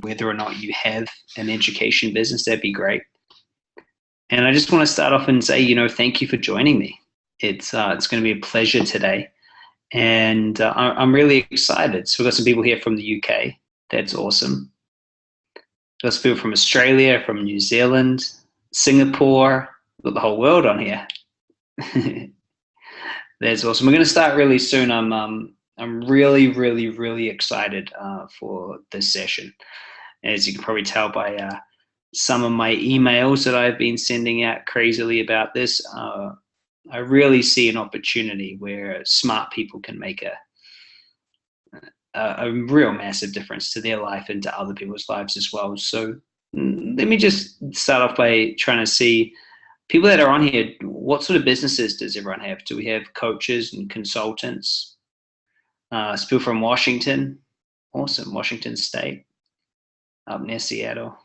whether or not you have an education business, that'd be great. And I just want to start off and say, thank you for joining me. It's going to be a pleasure today. And I'm really excited. So we've got some people here from the UK. That's awesome. We've got some people from Australia, from New Zealand, Singapore. We've got the whole world on here. That's awesome. We're going to start really soon. I'm really, really, really excited for this session. As you can probably tell by some of my emails that I've been sending out crazily about this, I really see an opportunity where smart people can make a real massive difference to their life and to other people's lives as well. So let me just start off by trying to see people that are on here. What sort of businesses does everyone have? Do we have coaches and consultants? People from Washington. Awesome. Washington State. Up near Seattle.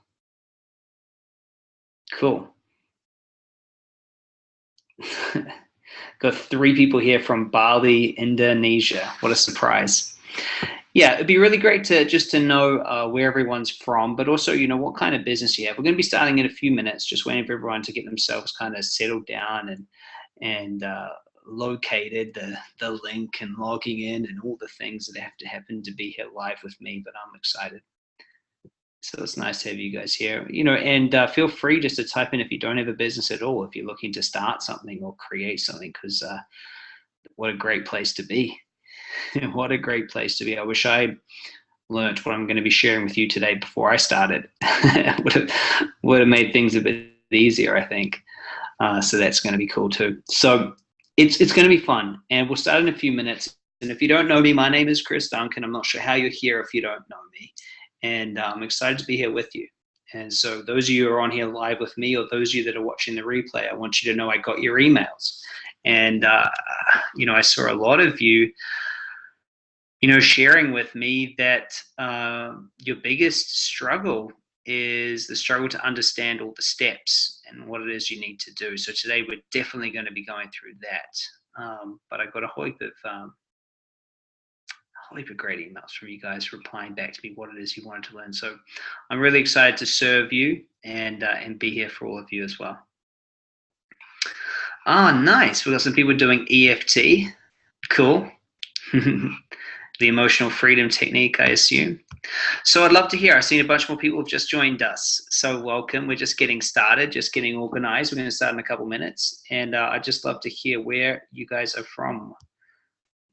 Cool. Got 3 people here from Bali, Indonesia. What a surprise. Yeah, it'd be really great to know where everyone's from, but also, what kind of business you have. We're going to be starting in a few minutes, just waiting for everyone to get themselves kind of settled down and located the link and logging in and all the things that have to happen to be here live with me, but I'm excited. So it's nice to have you guys here, and feel free just to type in if you don't have a business at all, if you're looking to start something or create something, because what a great place to be. What a great place to be. I wish I learned what I'm going to be sharing with you today before I started. would have made things a bit easier, I think. So that's going to be cool too. So it's going to be fun, and we'll start in a few minutes. And if you don't know me, my name is Chris Duncan. I'm not sure how you're here if you don't know me. And I'm excited to be here with you. And so those of you who are on here live with me, or those of you that are watching the replay, I want you to know I got your emails. And, I saw a lot of you, sharing with me that your biggest struggle is the struggle to understand all the steps and what it is you need to do. So today we're definitely going to be going through that. But I got a whole heap of great emails from you guys replying back to me what it is you wanted to learn. So I'm really excited to serve you and be here for all of you as well. Nice. We've got some people doing EFT. Cool. The emotional freedom technique, I assume. So I'd love to hear. I've seen a bunch more people have just joined us. So welcome. We're just getting started, just getting organized. We're going to start in a couple minutes. And I'd just love to hear where you guys are from.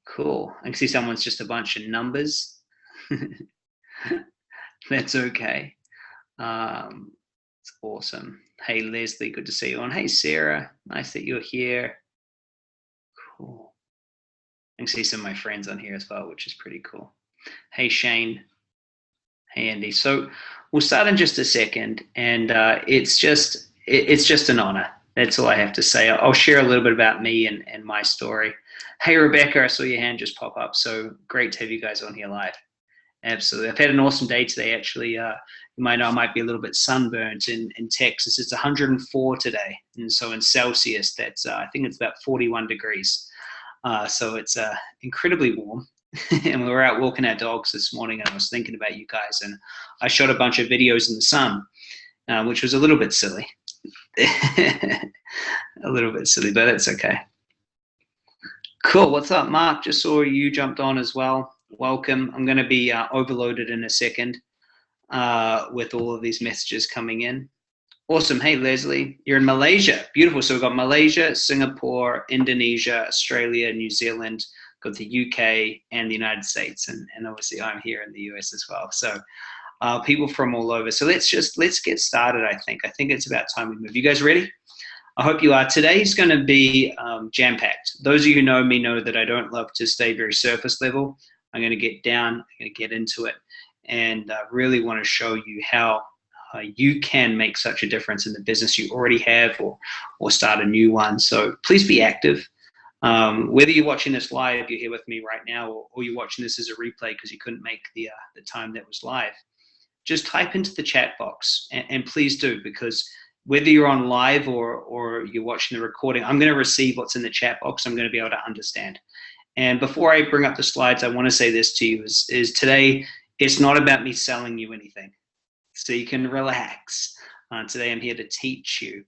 Cool. I can see someone's just a bunch of numbers. That's okay. It's awesome. Hey, Leslie, good to see you on. Hey, Sarah, nice that you're here. Cool. I can see some of my friends on here as well, which is pretty cool. Hey, Shane. Hey, Andy. So we'll start in just a second, and it's just an honor. That's all I have to say. I'll share a little bit about me and my story. Hey, Rebecca, I saw your hand just pop up. So great to have you guys on here live. Absolutely. I've had an awesome day today, actually. You might know I might be a little bit sunburnt in Texas. It's 104 today. And so in Celsius, that's I think it's about 41 degrees. So it's incredibly warm. And we were out walking our dogs this morning, and I was thinking about you guys. And I shot a bunch of videos in the sun, which was a little bit silly. A little bit silly, but it's okay. Cool. What's up, Mark? Just saw you jumped on as well. Welcome. I'm going to be overloaded in a second with all of these messages coming in. Awesome. Hey, Leslie, you're in Malaysia. Beautiful. So we've got Malaysia, Singapore, Indonesia, Australia, New Zealand, got the UK and the United States. And obviously I'm here in the US as well. So people from all over. So let's get started, I think. I think it's about time we move. You guys ready? I hope you are. Today's going to be jam-packed. Those of you who know me know that I don't love to stay very surface level. I'm going to get down, I'm going to get into it, and really want to show you how you can make such a difference in the business you already have or start a new one. So please be active. Whether you're watching this live, you're here with me right now, or you're watching this as a replay because you couldn't make the time that was live, just type into the chat box, and please do, because whether you're on live or you're watching the recording, I'm going to receive what's in the chat box. I'm going to be able to understand. And before I bring up the slides, I want to say this to you is today, it's not about me selling you anything. so you can relax. Today I'm here to teach you.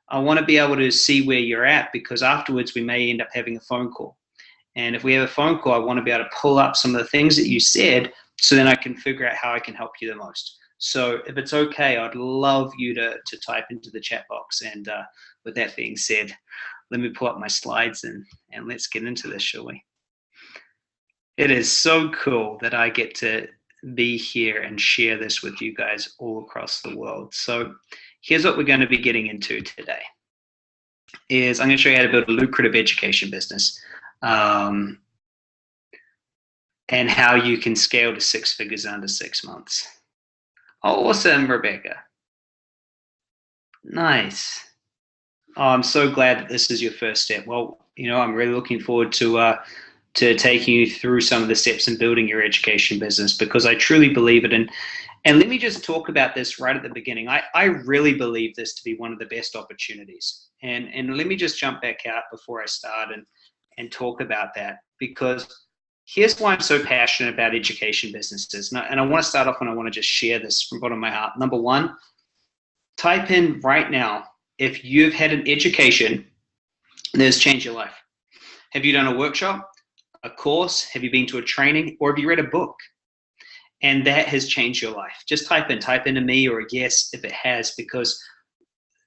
I want to be able to see where you're at, because afterwards we may end up having a phone call. And if we have a phone call, I want to be able to pull up some of the things that you said, so then I can figure out how I can help you the most. So if it's okay, I'd love you to type into the chat box. And with that being said, let me pull up my slides and let's get into this, shall we? It is so cool that I get to be here and share this with you guys all across the world. So here's what we're going to be getting into today. I'm going to show you how to build a lucrative education business, and how you can scale to 6 figures under 6 months. Awesome, Rebecca. Nice. Oh, I'm so glad that this is your first step. Well, I'm really looking forward to taking you through some of the steps in building your education business, because I truly believe it. And let me just talk about this right at the beginning. I really believe this to be one of the best opportunities. And let me just jump back out before I start and talk about that, because here's why I'm so passionate about education businesses. And I want to start off, and I want to just share this from the bottom of my heart. Number one, type in right now if you've had an education that has changed your life. Have you done a workshop, a course? Have you been to a training, or have you read a book and that has changed your life? Just type in a me or a yes if it has, because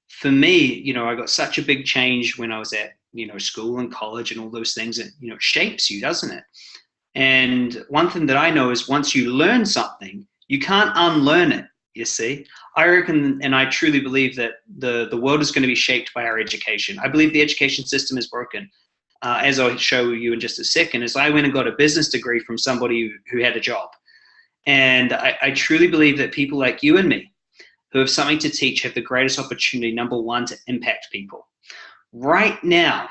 for me, I got such a big change when I was at school and college and all those things. That shapes you, doesn't it? And one thing that I know is, once you learn something, you can't unlearn it. You see, I reckon, and I truly believe that the world is going to be shaped by our education. I believe the education system is broken. As I'll show you in just a second, is I went and got a business degree from somebody who had a job. And I truly believe that people like you and me, who have something to teach, have the greatest opportunity, number one, to impact people. Right now,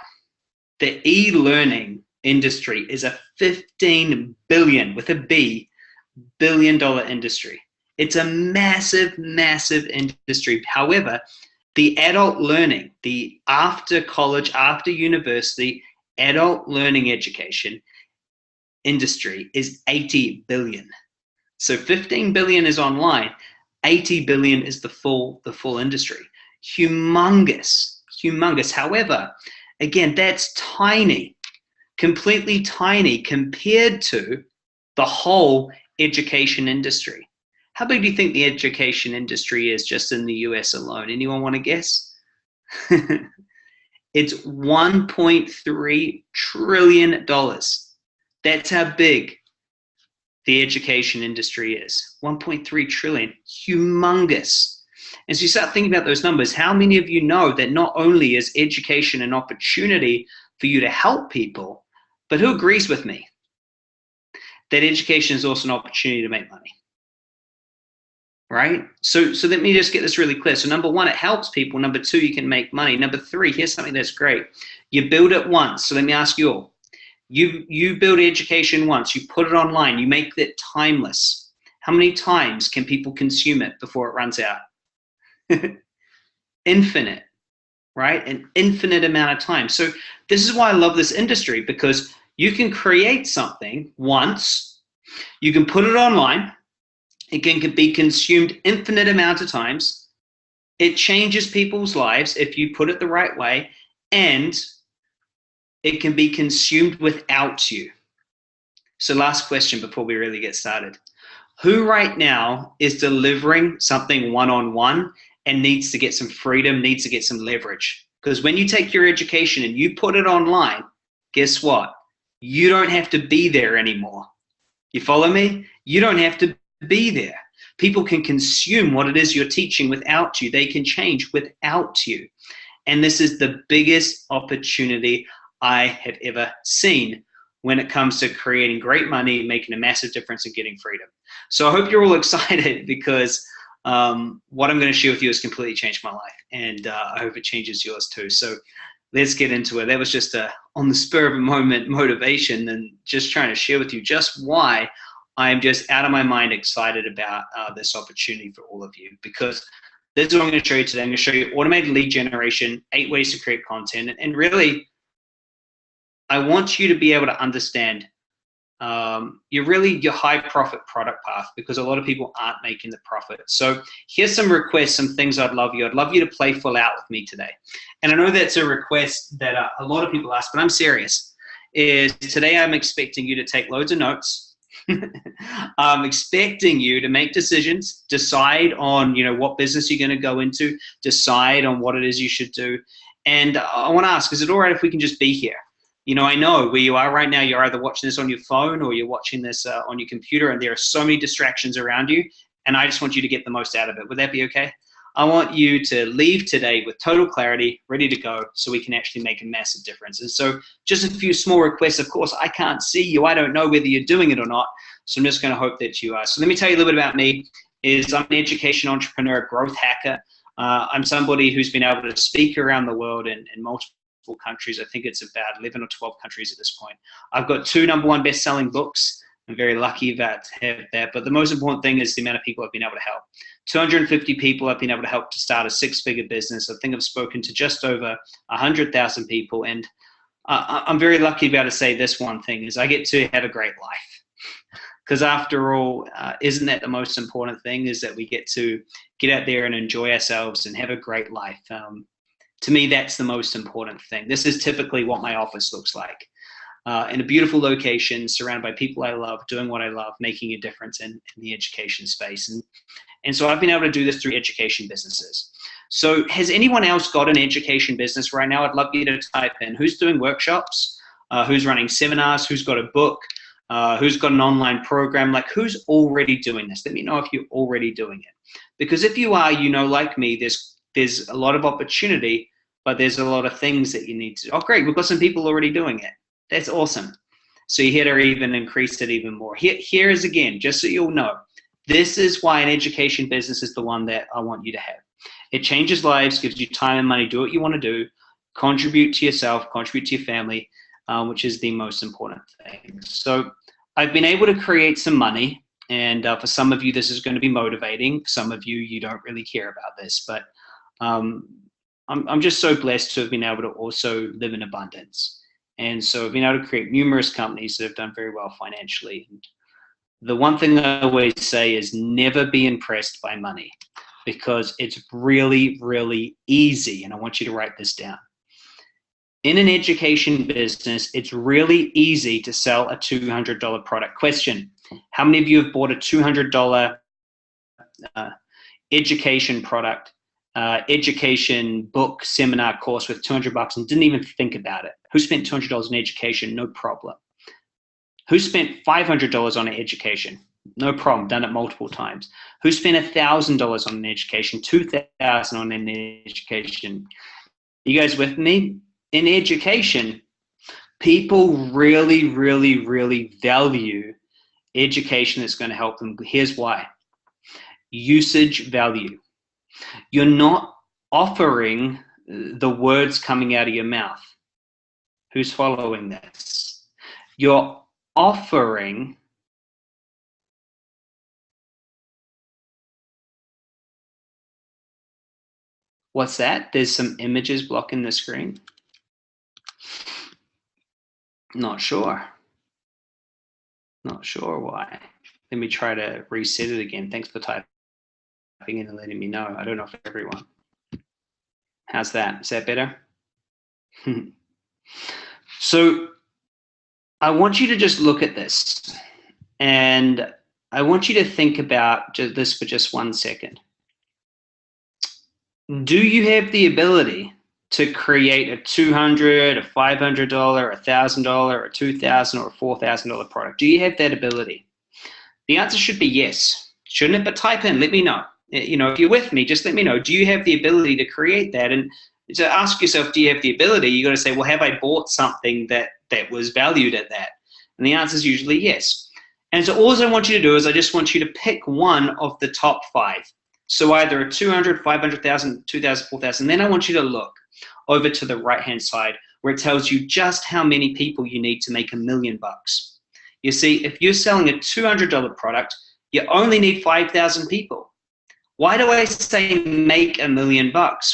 the e-learning industry is a $15 billion, with a B, billion-dollar industry. It's a massive, massive industry. However, the adult learning, the after college, after university, adult learning education industry is 80 billion. So 15 billion is online, 80 billion is the full industry. Humongous, humongous. However, again, that's tiny, completely tiny compared to the whole education industry. How big do you think the education industry is just in the US alone? Anyone want to guess? It's $1.3 trillion. That's how big the education industry is. 1.3 trillion, humongous. And so you start thinking about those numbers. How many of you know that not only is education an opportunity for you to help people, but who agrees with me that education is also an opportunity to make money? Right? So let me just get this really clear. So number one, it helps people. Number two, you can make money. Number three, here's something that's great. You build it once. So let me ask you all. You build education once, you put it online, you make it timeless. How many times can people consume it before it runs out? Infinite, right? An infinite amount of time. So this is why I love this industry, because you can create something once, you can put it online, it can be consumed infinite amount of times, it changes people's lives if you put it the right way, and it can be consumed without you. So last question before we really get started. Who right now is delivering something one-on-one and needs to get some freedom, needs to get some leverage? Because when you take your education and you put it online, guess what? You don't have to be there anymore. You follow me? You don't have to be there. People can consume what it is you're teaching without you. They can change without you. And this is the biggest opportunity I have ever seen when it comes to creating great money, making a massive difference, and getting freedom. So I hope you're all excited, because what I'm going to share with you has completely changed my life, and I hope it changes yours too. So let's get into it. That was just a on the spur of a moment motivation, and just trying to share with you just why I'm just out of my mind excited about this opportunity for all of you, because this is what I'm going to show you today. I'm going to show you automated lead generation, 8 ways to create content, and really, I want you to be able to understand you're really your high profit product path, because a lot of people aren't making the profit. So here's some requests, some things I'd love you to play full out with me today. And I know that's a request that a lot of people ask, but I'm serious. Is today I'm expecting you to take loads of notes. I'm expecting you to make decisions, decide on what business you're going to go into, decide on what it is you should do. And I want to ask, is it all right if we can just be here? I know where you are right now, you're either watching this on your phone or you're watching this on your computer, and there are so many distractions around you, and I just want you to get the most out of it. Would that be okay? I want you to leave today with total clarity, ready to go, so we can actually make a massive difference. And so just a few small requests. Of course, I can't see you. I don't know whether you're doing it or not, so I'm just going to hope that you are. So let me tell you a little bit about me. I'm an education entrepreneur, growth hacker. I'm somebody who's been able to speak around the world in multiple countries. I think it's about 11 or 12 countries at this point. I've got 2 #1 best-selling books. I'm very lucky about to have that. But the most important thing is the amount of people I've been able to help. 250 people I've been able to help to start a 6-figure business. I think I've spoken to just over 100,000 people. And I'm very lucky to be able to say this one thing is I get to have a great life. Because after all, isn't that the most important thing, is that we get to get out there and enjoy ourselves and have a great life. To me, that's the most important thing. This is typically what my office looks like. In a beautiful location, surrounded by people I love, doing what I love, making a difference in the education space. And so I've been able to do this through education businesses. So has anyone else got an education business right now? I'd love you to type in who's doing workshops, who's running seminars, who's got a book, who's got an online program, like who's already doing this. Let me know if you're already doing it. Because if you are, like me, there's a lot of opportunity, but there's a lot of things that you need to. Oh, great, we've got some people already doing it. That's awesome. So you're here to even increase it even more. Here is again, just so you'll know, this is why an education business is the one that I want you to have. It changes lives, gives you time and money, do what you want to do, contribute to yourself, contribute to your family, which is the most important thing. So I've been able to create some money, and for some of you, this is going to be motivating. Some of you, you don't really care about this, but I'm just so blessed to have been able to also live in abundance. And so I've been able to create numerous companies that have done very well financially. And the one thing I always say is never be impressed by money, because it's really, really easy. And I want you to write this down. In an education business, it's really easy to sell a $200 product. Question: how many of you have bought a $200 education product, education book, seminar course with $200 and didn't even think about it? Who spent $200 on education? No problem. Who spent $500 on an education? No problem, done it multiple times. Who spent $1,000 on an education, $2,000 on an education? You guys with me? In education, people really, really, really value education that's going to help them. Here's why. Usage value. You're not offering the words coming out of your mouth. Who's following this? You're offering what's that? There's some images blocking the screen. Not sure. Not sure why. Let me try to reset it again. Thanks for typing in and letting me know. I don't know if everyone. How's that? Is that better? So I want you to just look at this, and I want you to think about this for just 1 second. Do you have the ability to create a $200, a $500, a $1,000, a $2,000, or a $4,000 product? Do you have that ability? The answer should be yes, shouldn't it? But type in, let me know. If you're with me, just let me know. Do you have the ability to create that? And to ask yourself, do you have the ability? You got to say, well, have I bought something that was valued at that? And the answer is usually yes. And so all I want you to do is I just want you to pick one of the top 5. So either a 200, 500,000, 2,000, 4,000. Then I want you to look over to the right-hand side where it tells you just how many people you need to make $1 million. You see, if you're selling a $200 product, you only need 5,000 people. Why do I say make $1 million?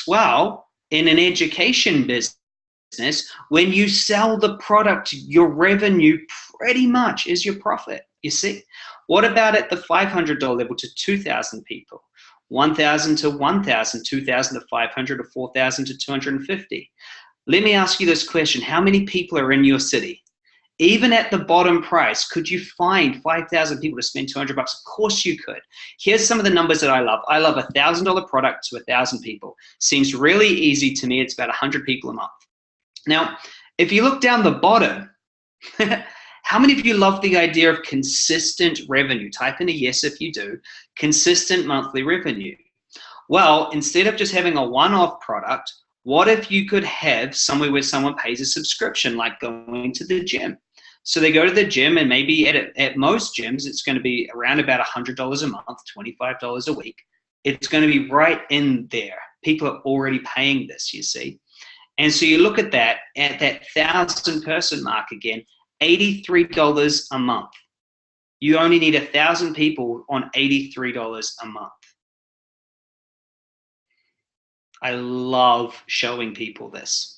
Well, in an education business, when you sell the product, your revenue pretty much is your profit, you see. What about at the $500 level to 2,000 people? 1,000 to 1,000, 2,000 to 500, or 4,000 to 250. Let me ask you this question. How many people are in your city? Even at the bottom price, could you find 5,000 people to spend $200? Of course you could. Here's some of the numbers that I love. I love a $1,000 product to 1,000 people. Seems really easy to me. It's about 100 people a month. Now, if you look down the bottom, how many of you love the idea of consistent revenue? Type in a yes if you do. Consistent monthly revenue. Well, instead of just having a one-off product, what if you could have somewhere where someone pays a subscription, like going to the gym? So they go to the gym, and maybe at most gyms, it's going to be around about $100 a month, $25 a week. It's going to be right in there. People are already paying this, you see. And so you look at that 1,000-person mark again, $83 a month. You only need 1,000 people on $83 a month. I love showing people this.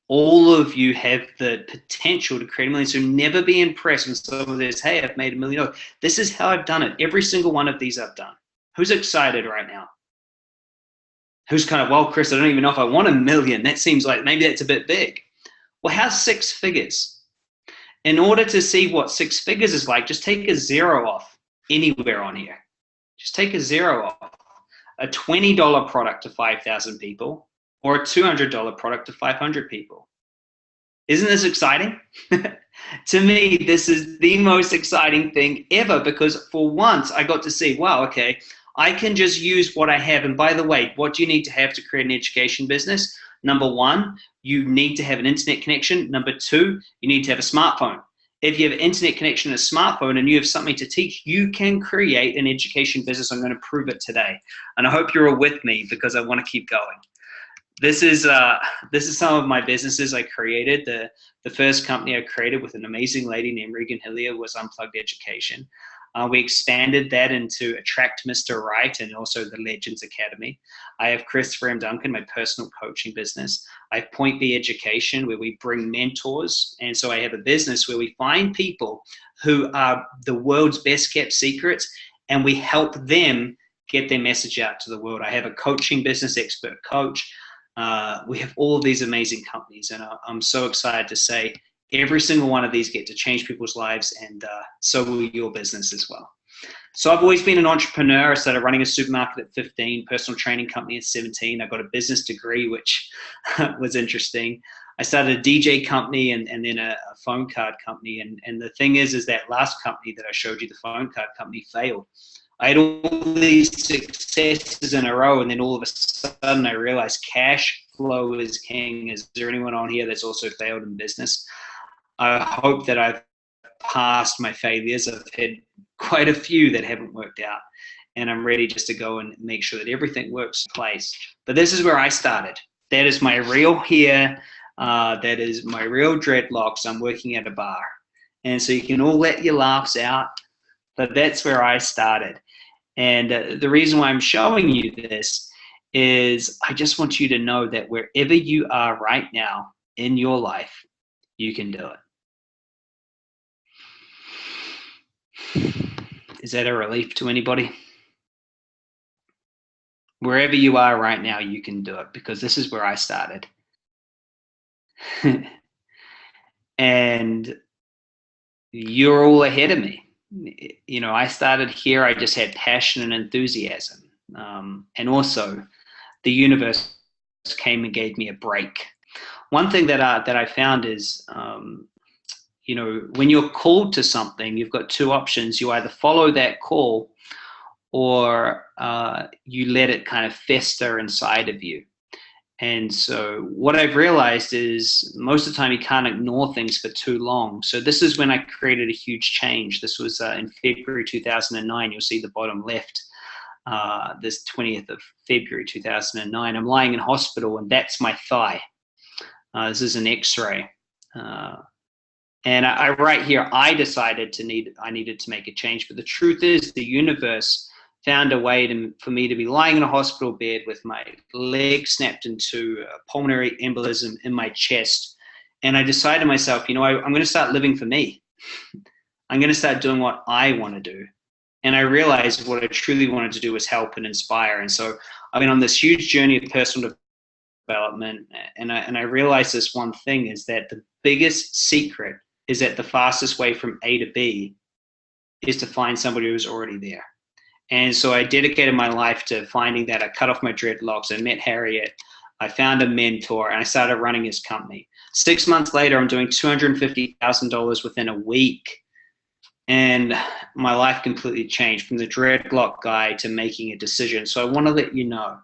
All of you have the potential to create a million, so never be impressed when someone says, hey, I've made $1 million. This is how I've done it. Every single one of these I've done. Who's excited right now? Who's kind of, well, Chris, I don't even know if I want $1 million. That seems like maybe that's a bit big. Well, how's 6 figures? In order to see what 6 figures is like, just take a 0 off anywhere on here. Just take a 0 off. A $20 product to 5,000 people, or a $200 product to 500 people. Isn't this exciting? To me, this is the most exciting thing ever, because for once I got to see, wow, okay, I can just use what I have. And by the way, what do you need to have to create an education business? Number 1, you need to have an internet connection. Number 2, you need to have a smartphone. If you have an internet connection and a smartphone and you have something to teach, you can create an education business. I'm going to prove it today. And I hope you're all with me, because I want to keep going. This is some of my businesses I created. The first company I created with an amazing lady named Regan Hillier was Unplugged Education. We expanded that into Attract Mr. Right and also the Legends Academy. I have Christopher M. Duncan, my personal coaching business. I have Point B Education, where we bring mentors. And so I have a business where we find people who are the world's best kept secrets, and we help them get their message out to the world. I have a coaching business, Expert Coach. We have all of these amazing companies, and I'm so excited to say every single one of these get to change people's lives, and so will your business as well. So I've always been an entrepreneur. I started running a supermarket at 15, personal training company at 17. I got a business degree, which was interesting. I started a DJ company and then a phone card company. And the thing is that last company that I showed you, the phone card company, failed. I had all these successes in a row, and then all of a sudden I realized cash flow is king. Is there anyone on here that's also failed in business? I hope that I've passed my failures. I've had quite a few that haven't worked out, and I'm ready just to go and make sure that everything works in place. But this is where I started. That is my real hair. That is my real dreadlocks. I'm working at a bar. And so you can all let your laughs out, but that's where I started. And the reason why I'm showing you this is I just want you to know that wherever you are right now in your life, you can do it. Is that a relief to anybody? Wherever you are right now, you can do it, because this is where I started. And you're all ahead of me. You know, I started here, I just had passion and enthusiasm. And also, the universe came and gave me a break. One thing that I found is, you know, when you're called to something, you've got 2 options. You either follow that call, or you let it kind of fester inside of you. And so what I've realized is most of the time you can't ignore things for too long. So this is when I created a huge change. This was in February 2009. You'll see the bottom left, this 20th of February 2009. I'm lying in hospital, and that's my thigh. This is an X-ray. And I write here, I decided I needed to make a change. But the truth is, the universe found a way for me to be lying in a hospital bed with my leg snapped into a pulmonary embolism in my chest. And I decided to myself, I'm going to start living for me. I'm going to start doing what I want to do. And I realized what I truly wanted to do was help and inspire. And so I've been on this huge journey of personal development. And I realized this one thing is that the biggest secret is that the fastest way from A to B is to find somebody who's already there. And so I dedicated my life to finding that. I cut off my dreadlocks. I met Harriet. I found a mentor, and I started running his company. 6 months later, I'm doing $250,000 within a week. And my life completely changed from the dreadlock guy to making a decision. So I want to let you know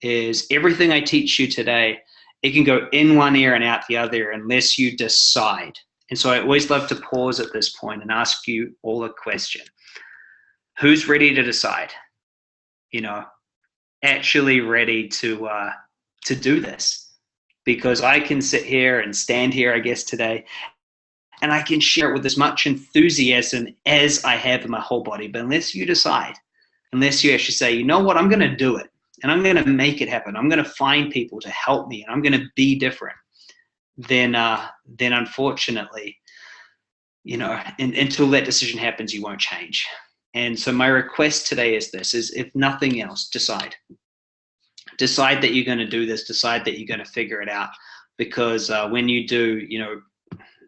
is everything I teach you today, it can go in one ear and out the other unless you decide. And so I always love to pause at this point and ask you all a question. Who's ready to decide? Actually ready to do this? Because I can sit here and stand here, I guess, today, and I can share it with as much enthusiasm as I have in my whole body. But unless you decide, unless you actually say, you know what, I'm going to do it, and I'm going to make it happen, I'm going to find people to help me, and I'm going to be different, then unfortunately, until that decision happens, you won't change. And so my request today is this, is if nothing else, decide. Decide that you're going to do this. Decide that you're going to figure it out. Because when you do,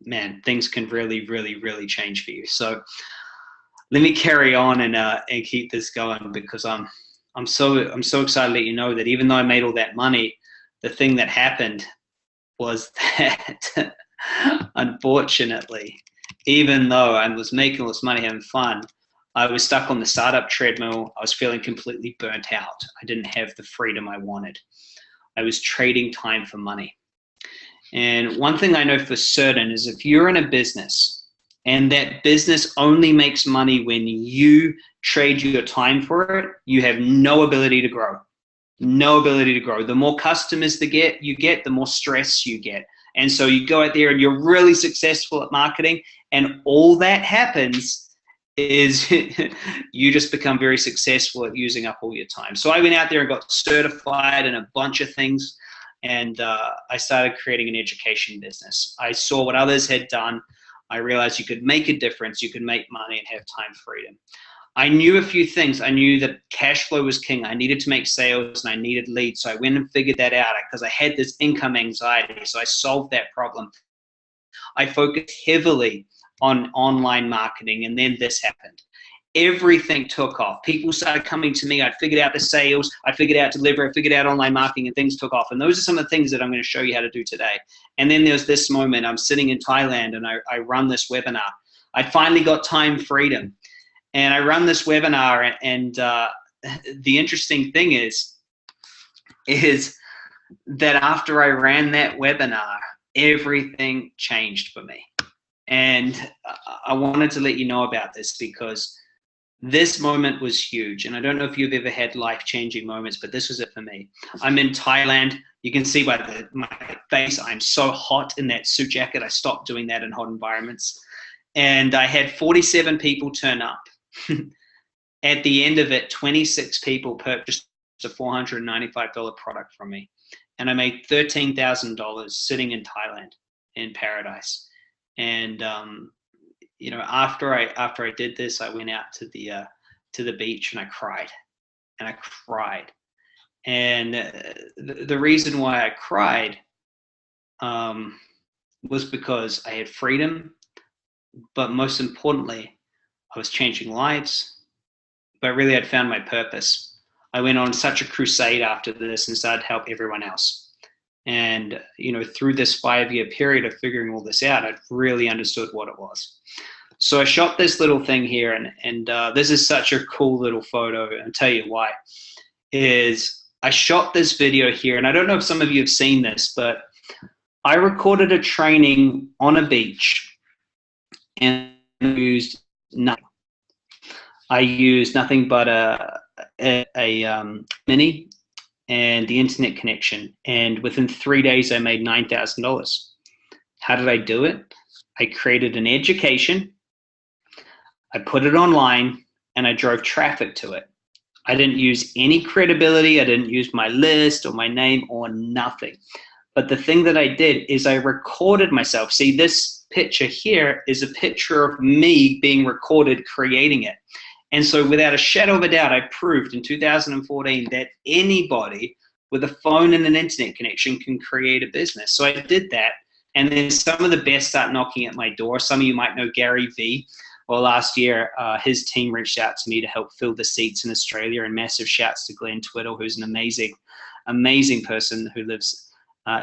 man, things can really, really, really change for you. So let me carry on and keep this going, because I'm so excited to let you know that even though I made all that money, the thing that happened was that unfortunately, even though I was making all this money, having fun, I was stuck on the startup treadmill. I was feeling completely burnt out. I didn't have the freedom I wanted. I was trading time for money. And one thing I know for certain is if you're in a business and that business only makes money when you trade your time for it, you have no ability to grow. No ability to grow. The more customers you get, the more stress you get. And so you go out there and you're really successful at marketing, and all that happens is you just become very successful at using up all your time. So I went out there and got certified in a bunch of things, and I started creating an education business. I saw what others had done. I realized you could make a difference, you could make money and have time freedom. I knew a few things. I knew that cash flow was king. I needed to make sales and I needed leads. So I went and figured that out because I had this income anxiety. So I solved that problem. I focused heavily on online marketing, and then this happened. Everything took off. People started coming to me. I figured out the sales. I figured out delivery. I figured out online marketing, and things took off. And those are some of the things that I'm going to show you how to do today. And then there's this moment. I'm sitting in Thailand and I run this webinar. I finally got time freedom. And I run this webinar, and the interesting thing is that after I ran that webinar, everything changed for me. And I wanted to let you know about this because this moment was huge. And I don't know if you've ever had life-changing moments, but this was it for me. I'm in Thailand. You can see by my face, I'm so hot in that suit jacket. I stopped doing that in hot environments. And I had 47 people turn up. At the end of it, 26 people purchased a $495 product from me. And I made $13,000 sitting in Thailand in paradise. And after I did this, I went out to the beach and I cried. And the reason why I cried was because I had freedom, but most importantly, I was changing lives, but really I'd found my purpose. I went on such a crusade after this and started to help everyone else. And, through this 5-year period of figuring all this out, I'd really understood what it was. So I shot this little thing here, and this is such a cool little photo, and I'll tell you why. Is I shot this video here, and I don't know if some of you have seen this, but I recorded a training on a beach and used nothing. I used nothing but a mini and the internet connection. And within 3 days, I made $9,000. How did I do it? I created an education, I put it online, and I drove traffic to it. I didn't use any credibility. I didn't use my list or my name or nothing. But the thing that I did is I recorded myself. See, this picture here is a picture of me being recorded creating it. And so without a shadow of a doubt, I proved in 2014 that anybody with a phone and an internet connection can create a business. So I did that. And then some of the best start knocking at my door. Some of you might know Gary Vee. Well, last year, his team reached out to me to help fill the seats in Australia, and massive shouts to Glenn Twiddle, who's an amazing, amazing person who lives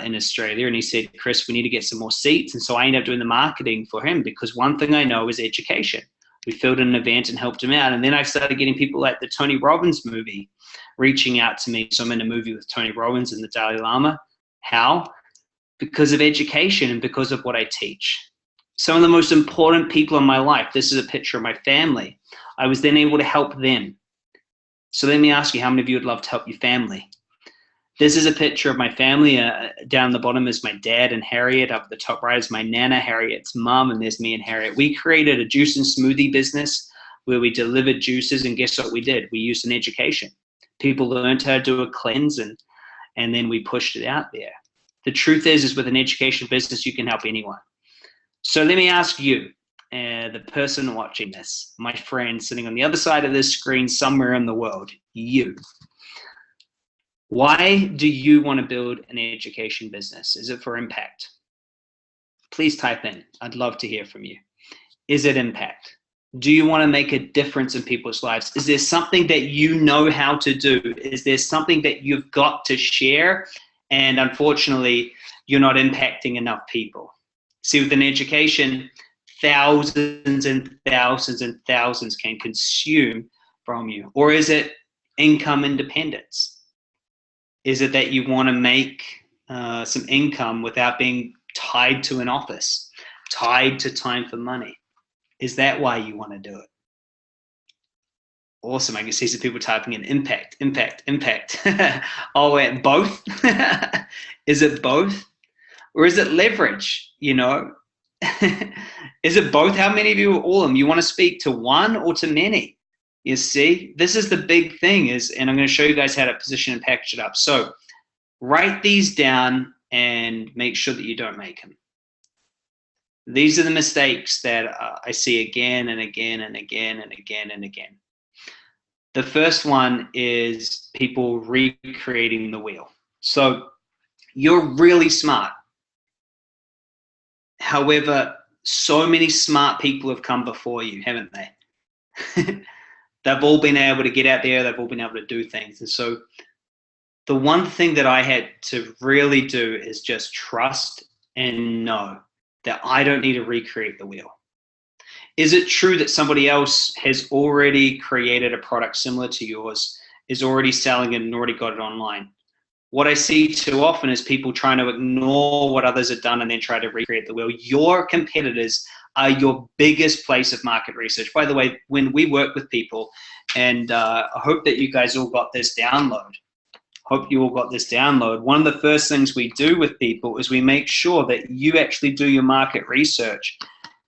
in Australia. And he said, Chris, we need to get some more seats. And so I ended up doing the marketing for him, because one thing I know is education. We filled an event and helped him out. And then I started getting people like the Tony Robbins movie reaching out to me. So I'm in a movie with Tony Robbins and the Dalai Lama. How? Because of education and because of what I teach. Some of the most important people in my life, this is a picture of my family. I was then able to help them. So let me ask you, how many of you would love to help your family? This is a picture of my family. Down the bottom is my dad and Harriet. Up the top right is my Nana, Harriet's mom, and there's me and Harriet. We created a juice and smoothie business where we delivered juices, and guess what we did? We used an education. People learned how to do a cleanse, and then we pushed it out there. The truth is with an education business, you can help anyone. So let me ask you, the person watching this, my friend sitting on the other side of this screen somewhere in the world, you. Why do you want to build an education business? Is it for impact? Please type in. I'd love to hear from you. Is it impact? Do you want to make a difference in people's lives? Is there something that you know how to do? Is there something that you've got to share? And unfortunately, you're not impacting enough people. See, with an education, thousands and thousands and thousands can consume from you. Or is it income independence? Is it that you want to make some income without being tied to an office, tied to time for money? Is that why you want to do it? Awesome. I can see some people typing in impact, impact, impact. Oh, wait, both? Is it both? Or is it leverage? You know, is it both? How many of you are all of them? You want to speak to one or to many? You see, this is the big thing and I'm going to show you guys how to position and package it up. So write these down and make sure that you don't make them. These are the mistakes that I see again and again and again and again and again. The first one is people recreating the wheel. So you're really smart. However, so many smart people have come before you, haven't they? They've all been able to get out there. They've all been able to do things. And so the one thing that I had to really do is just trust and know that I don't need to recreate the wheel. Is it true that somebody else has already created a product similar to yours, is already selling it and already got it online? What I see too often is people trying to ignore what others have done and then try to recreate the wheel. Your competitors are your biggest place of market research. By the way, when we work with people, and I hope that you guys all got this download. Hope you all got this download. One of the first things we do with people is we make sure that you actually do your market research,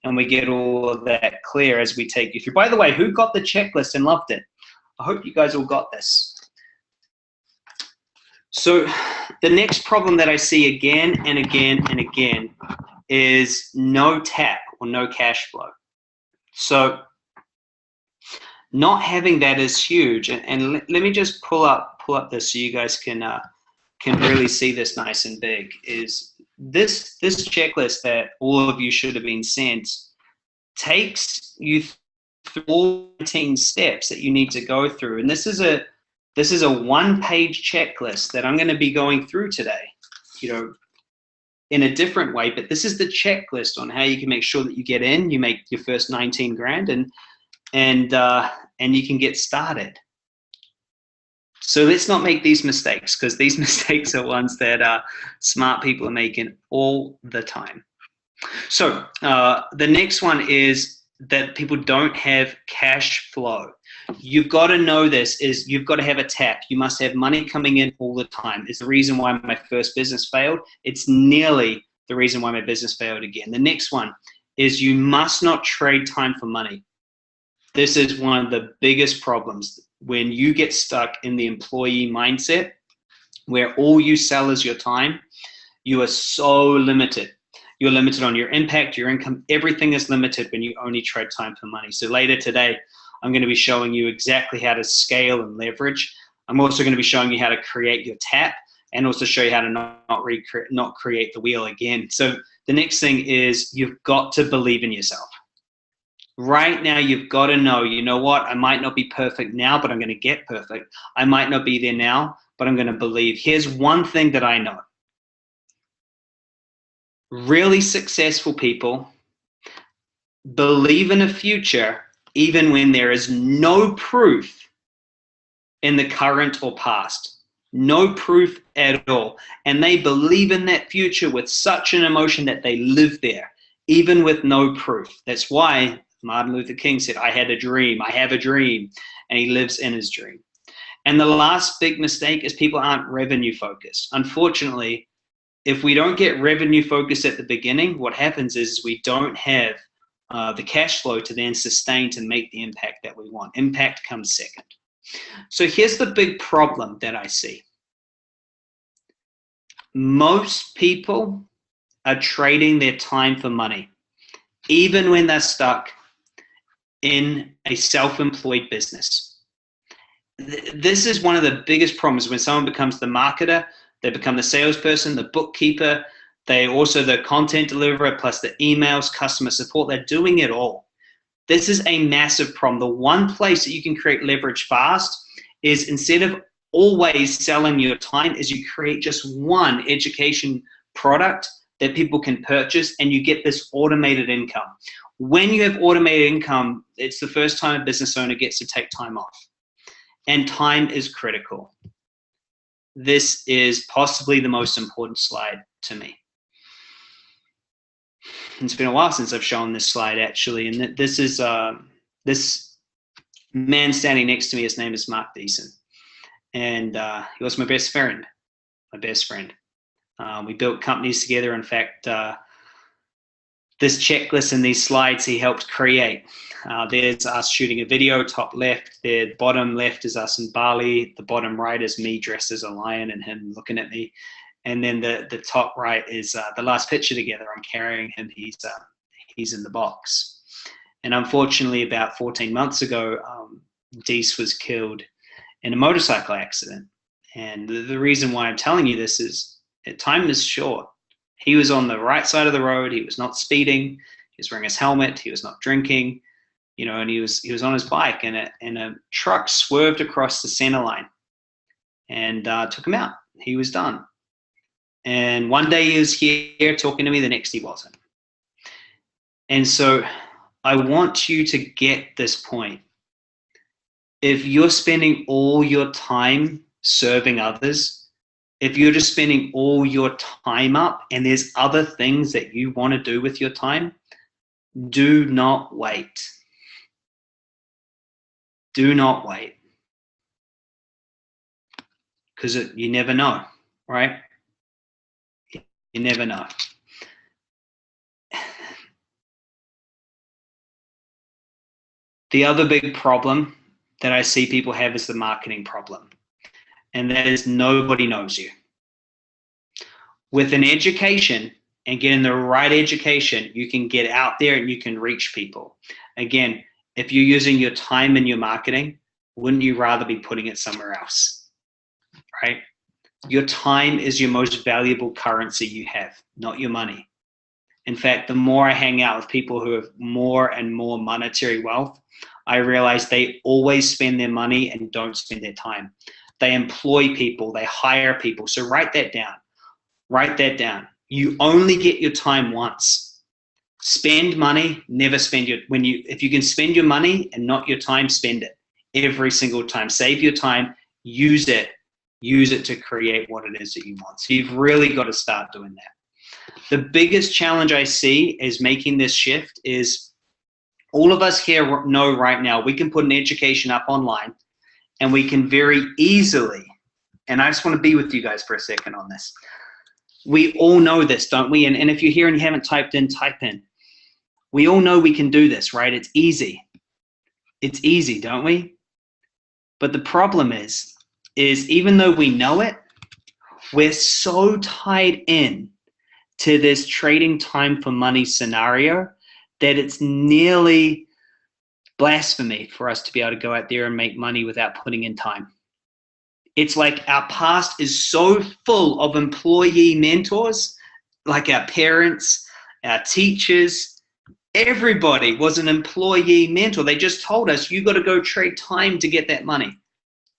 and we get all of that clear as we take you through. By the way, who got the checklist and loved it? I hope you guys all got this. So the next problem that I see again and again and again is no tap or no cash flow. So not having that is huge. And let me just pull up this so you guys can really see this nice and big. Is this checklist that all of you should have been sent takes you through all 19 steps that you need to go through. And this is a one-page checklist that I'm going to be going through today, you know, in a different way, but this is the checklist on how you can make sure that you get in, you make your first 19 grand, and you can get started. So let's not make these mistakes, because these mistakes are ones that smart people are making all the time. So the next one is that people don't have cash flow. You've got to know this, is you've got to have a tap. You must have money coming in all the time. It's the reason why my first business failed. It's nearly the reason why my business failed again. The next one is you must not trade time for money. This is one of the biggest problems. when you get stuck in the employee mindset where all you sell is your time, you are so limited. You're limited on your impact, your income, everything is limited when you only trade time for money. So later today, I'm going to be showing you exactly how to scale and leverage. I'm also going to be showing you how to create your tap and also show you how to not create the wheel again. So the next thing is you've got to believe in yourself. Right now, you've got to know, you know what, I might not be perfect now, but I'm going to get perfect. I might not be there now, but I'm going to believe. Here's one thing that I know. Really successful people believe in a future even when there is no proof in the current or past. No proof at all. And they believe in that future with such an emotion that they live there, even with no proof. That's why Martin Luther King said, I had a dream, I have a dream, and he lives in his dream. And the last big mistake is people aren't revenue focused. Unfortunately, if we don't get revenue focused at the beginning, what happens is we don't have the cash flow to then sustain to make the impact that we want. Impact comes second. So here's the big problem that I see. Most people are trading their time for money, even when they're stuck in a self-employed business. This is one of the biggest problems when someone becomes the marketer, they become the salesperson, the bookkeeper, they also the content deliverer, plus the emails, customer support, they're doing it all. This is a massive problem. The one place that you can create leverage fast is instead of always selling your time is you create just one education product that people can purchase and you get this automated income. When you have automated income, it's the first time a business owner gets to take time off. And time is critical. This is possibly the most important slide to me. It's been a while since I've shown this slide actually, and this is this man standing next to me, his name is Mark Deason, and he was my best friend. We built companies together. In fact, this checklist and these slides he helped create. There's us shooting a video, top left. The bottom left is us in Bali. The bottom right is me dressed as a lion and him looking at me. And then the top right is the last picture together. I'm carrying him. He's in the box. And unfortunately, about 14 months ago, Dees was killed in a motorcycle accident. And the reason why I'm telling you this is time is short. He was on the right side of the road. He was not speeding. He was wearing his helmet. He was not drinking, you know, and he was on his bike, and a truck swerved across the center line and took him out. He was done. And one day he was here talking to me, the next he wasn't. And so I want you to get this point. If you're spending all your time serving others, if you're just spending all your time up and there's other things that you want to do with your time, do not wait. Do not wait. Because you never know, right? You never know. The other big problem that I see people have is the marketing problem. And that is nobody knows you. With an education and getting the right education, you can get out there and you can reach people. Again, if you're using your time in your marketing, wouldn't you rather be putting it somewhere else, right? Your time is your most valuable currency you have, not your money. In fact, the more I hang out with people who have more and more monetary wealth, I realize they always spend their money and don't spend their time. They employ people, they hire people. So write that down. Write that down. You only get your time once. Spend money, never spend if you can spend your money and not your time, spend it every single time. Save your time, use it to create what it is that you want. So you've really got to start doing that. The biggest challenge I see is making this shift is all of us here know right now we can put an education up online and we can very easily, and I just want to be with you guys for a second on this. We all know this, don't we? And if you're here and you haven't typed in, type in. We all know we can do this, right? It's easy. It's easy, don't we? But the problem is even though we know it, we're so tied in to this trading time for money scenario that it's nearly blasphemy for us to be able to go out there and make money without putting in time. It's like our past is so full of employee mentors, like our parents, our teachers, everybody was an employee mentor. They just told us, you got to go trade time to get that money.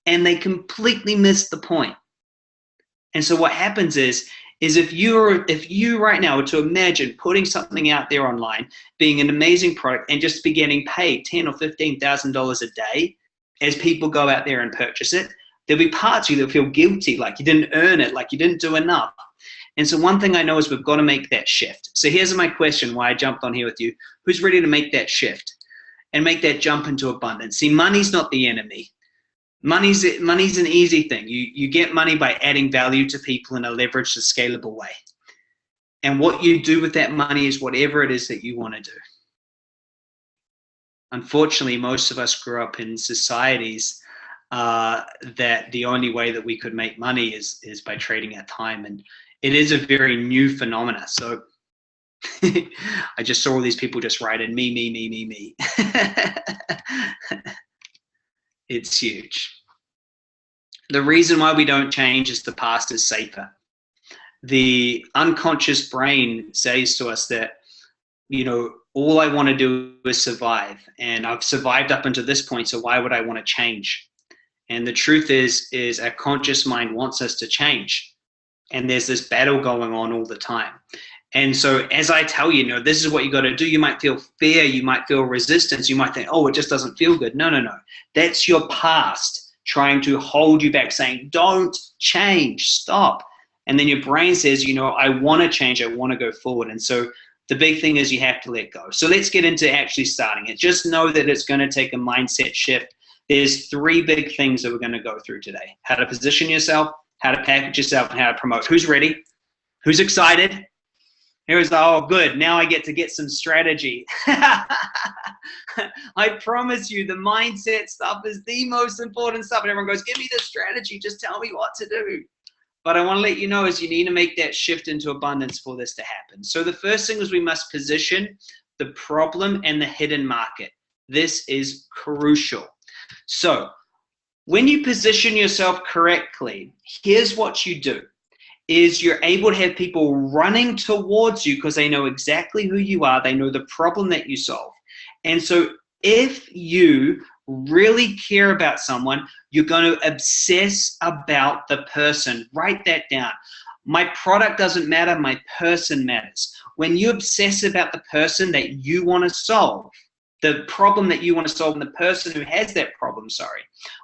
And they completely missed the point. And so what happens is if you right now were to imagine putting something out there online, being an amazing product, and just be getting paid $10,000 or $15,000 a day as people go out there and purchase it, there'll be parts of you that feel guilty, like you didn't earn it, like you didn't do enough. And so one thing I know is we've got to make that shift. So here's my question, why I jumped on here with you. Who's ready to make that shift and make that jump into abundance? See, money's not the enemy. Money's an easy thing. You get money by adding value to people in a leveraged, scalable way. And what you do with that money is whatever it is that you want to do. Unfortunately, most of us grew up in societies that the only way that we could make money is by trading our time. And it is a very new phenomena. So I just saw all these people just write in me. It's huge. The reason why we don't change is the past is safer. The unconscious brain says to us that, all I want to do is survive. And I've survived up until this point, so why would I want to change? And the truth is our conscious mind wants us to change. And there's this battle going on all the time. And so as I tell you, this is what you got to do. You might feel fear. You might feel resistance. You might think, oh, it just doesn't feel good. No. That's your past trying to hold you back, saying, don't change, stop. And then your brain says, I want to change. I want to go forward. And so the big thing is you have to let go. So let's get into actually starting it. Just know that it's going to take a mindset shift. There's 3 big things that we're going to go through today. How to position yourself, how to package yourself, and how to promote. Who's ready? Who's excited? Oh, good. Now I get to get some strategy. I promise you the mindset stuff is the most important stuff. And everyone goes, give me the strategy. Just tell me what to do. But I want to let you know is you need to make that shift into abundance for this to happen. So the first thing is we must position the problem and the hidden market. This is crucial. So when you position yourself correctly, here's what you do. Is you're able to have people running towards you because they know exactly who you are. They know the problem that you solve. And so if you really care about someone, you're going to obsess about the person. Write that down. My product doesn't matter. My person matters. When you obsess about the person that you want to solve, the problem that you want to solve and the person who has that problem,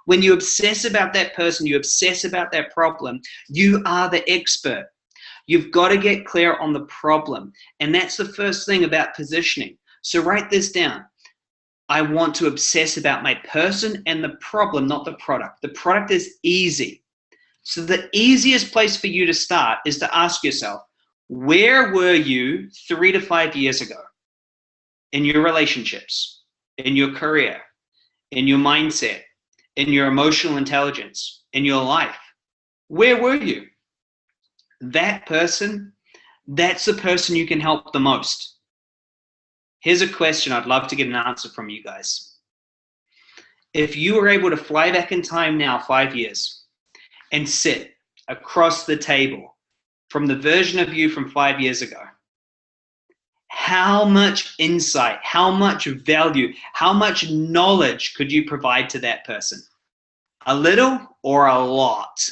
when you obsess about that person, you obsess about that problem, you are the expert. You've got to get clear on the problem. And that's the first thing about positioning. So write this down. I want to obsess about my person and the problem, not the product. The product is easy. So the easiest place for you to start is to ask yourself, where were you 3 to 5 years ago? In your relationships, in your career, in your mindset, in your emotional intelligence, in your life. Where were you? That person, that's the person you can help the most. Here's a question I'd love to get an answer from you guys. If you were able to fly back in time now 5 years and sit across the table from the version of you from 5 years ago, how much insight, how much value, how much knowledge could you provide to that person? A little or a lot?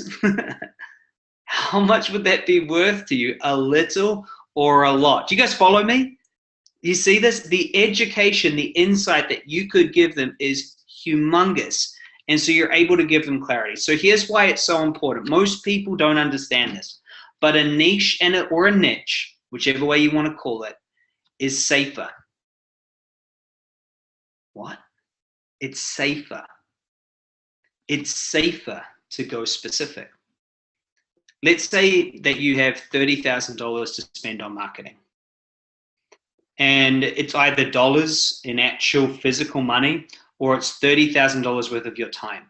How much would that be worth to you? A little or a lot? Do you guys follow me? You see this? The education, the insight that you could give them is humongous. And so you're able to give them clarity. So here's why it's so important. Most people don't understand this, but a niche or a niche, whichever way you want to call it, is safer. What? It's safer. It's safer to go specific. Let's say that you have $30,000 to spend on marketing. And it's either dollars in actual physical money or it's $30,000 worth of your time.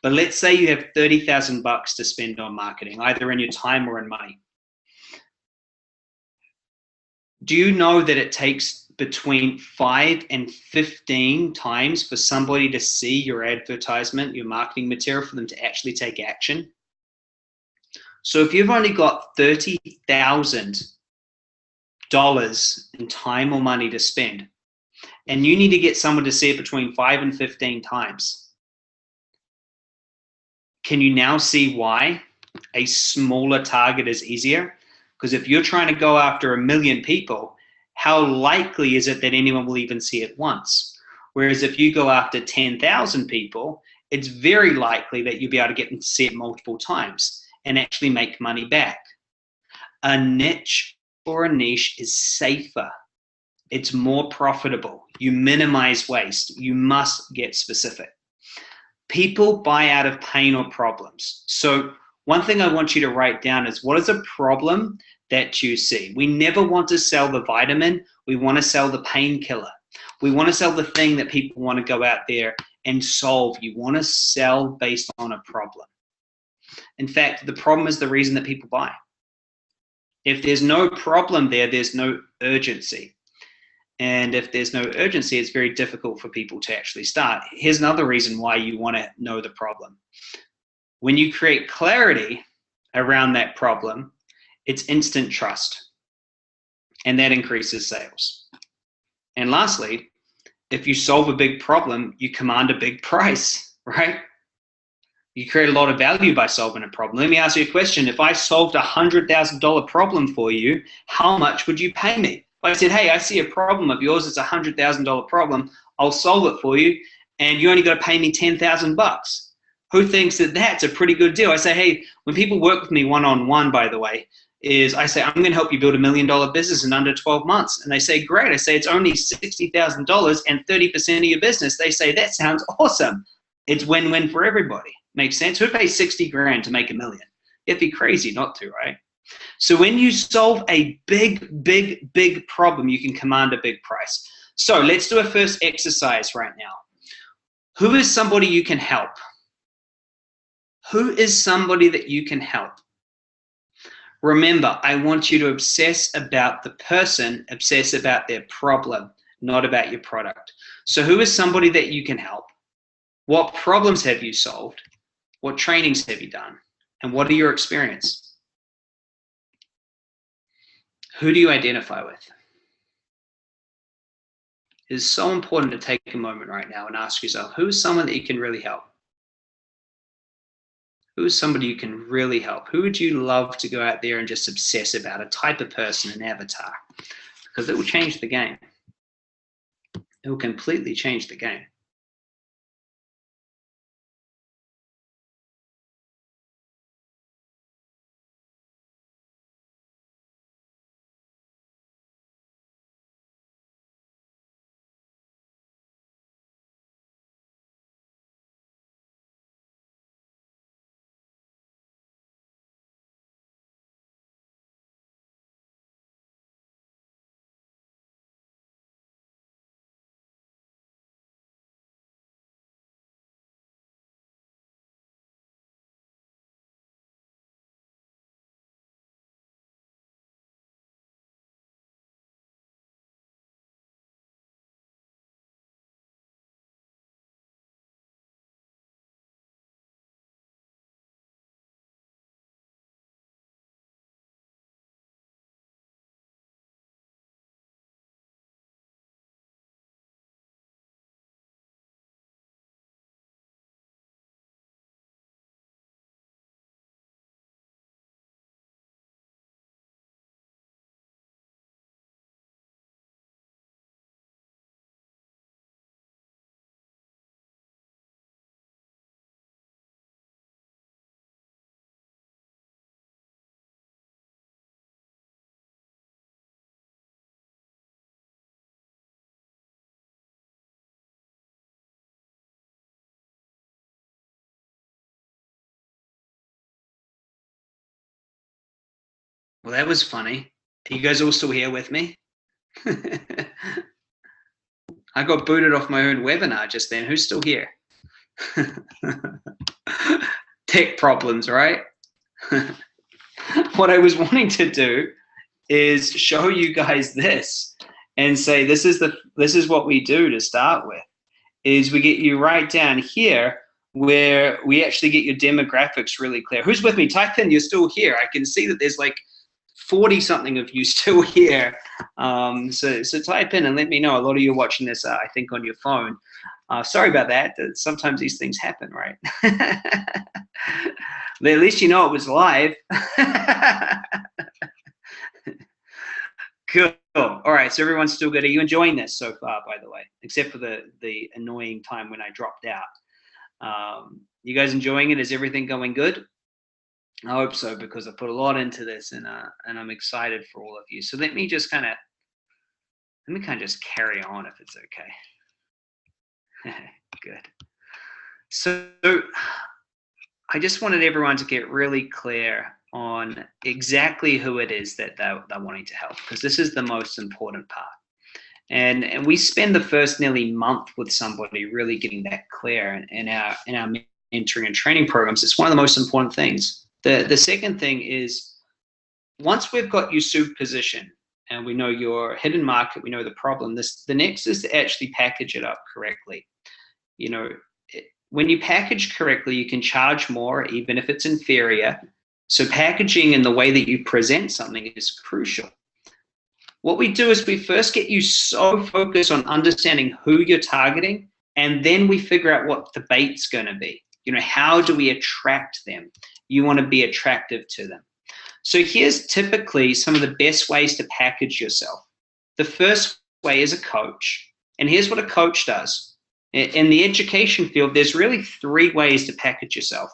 But let's say you have 30,000 bucks to spend on marketing, either in your time or in money. Do you know that it takes between 5 and 15 times for somebody to see your advertisement, your marketing material, for them to actually take action? So if you've only got $30,000 in time or money to spend, and you need to get someone to see it between 5 and 15 times, can you now see why a smaller target is easier? Because if you're trying to go after 1 million people, how likely is it that anyone will even see it once? Whereas if you go after 10,000 people, it's very likely that you'll be able to get them to see it multiple times and actually make money back. A niche or a niche is safer. It's more profitable. You minimize waste. You must get specific. People buy out of pain or problems. So one thing I want you to write down is, what is a problem that you see? We never want to sell the vitamin. We want to sell the painkiller. We want to sell the thing that people want to go out there and solve. You want to sell based on a problem. In fact, the problem is the reason that people buy. If there's no problem there, there's no urgency. And if there's no urgency, it's very difficult for people to actually start. Here's another reason why you want to know the problem. When you create clarity around that problem, it's instant trust. And that increases sales. And lastly, if you solve a big problem, you command a big price, right? You create a lot of value by solving a problem. Let me ask you a question. If I solved a $100,000 problem for you, how much would you pay me? If I said, hey, I see a problem of yours, it's a $100,000 problem, I'll solve it for you, and you only got to pay me 10,000 bucks. Who thinks that that's a pretty good deal? I say, hey, when people work with me one-on-one, by the way, is I say, I'm going to help you build $1 million business in under 12 months. And they say, great. I say, it's only $60,000 and 30% of your business. They say, that sounds awesome. It's win-win for everybody. Makes sense? Who pays 60 grand to make $1 million? It'd be crazy not to, right? So when you solve a big problem, you can command a big price. So let's do a first exercise right now. Who is somebody you can help? Who is somebody that you can help? Remember, I want you to obsess about the person, obsess about their problem, not about your product. So who is somebody that you can help? What problems have you solved? What trainings have you done? And what are your experience? Who do you identify with? It is so important to take a moment right now and ask yourself, who is someone that you can really help? Who is somebody you can really help? Who would you love to go out there and just obsess about, a type of person, an avatar? Because it will change the game. It will completely change the game. Well, that was funny. Are you guys all still here with me? I got booted off my own webinar just then. Who's still here? Tech problems, right? What I was wanting to do is show you guys this and say this is what we do to start with. Is we get you right down here where we actually get your demographics really clear. Who's with me? Type in, you're still here. I can see that there's like 40 something of you still here. So type in and let me know. A lot of you are watching this, I think, on your phone. Sorry about that. Sometimes these things happen, right? At least you know it was live. Cool. All right, so everyone's still good. Are you enjoying this so far, by the way? Except for the annoying time when I dropped out. You guys enjoying it? Is everything going good? I hope so, because I put a lot into this, and I'm excited for all of you. So let me kind of just carry on if it's okay. Good. So I just wanted everyone to get really clear on exactly who it is that they're wanting to help, because this is the most important part. And we spend the first nearly month with somebody really getting that clear in our mentoring and training programs. It's one of the most important things. The second thing is, once we've got you super positioned and we know your hidden market, we know the problem, the next is to actually package it up correctly. You know, when you package correctly, you can charge more, even if it's inferior. So packaging and the way that you present something is crucial. What we do is we first get you so focused on understanding who you're targeting, and then we figure out what the bait's going to be. You know, how do we attract them? You want to be attractive to them. So here's typically some of the best ways to package yourself. The first way is a coach. And here's what a coach does. In the education field, there's really 3 ways to package yourself.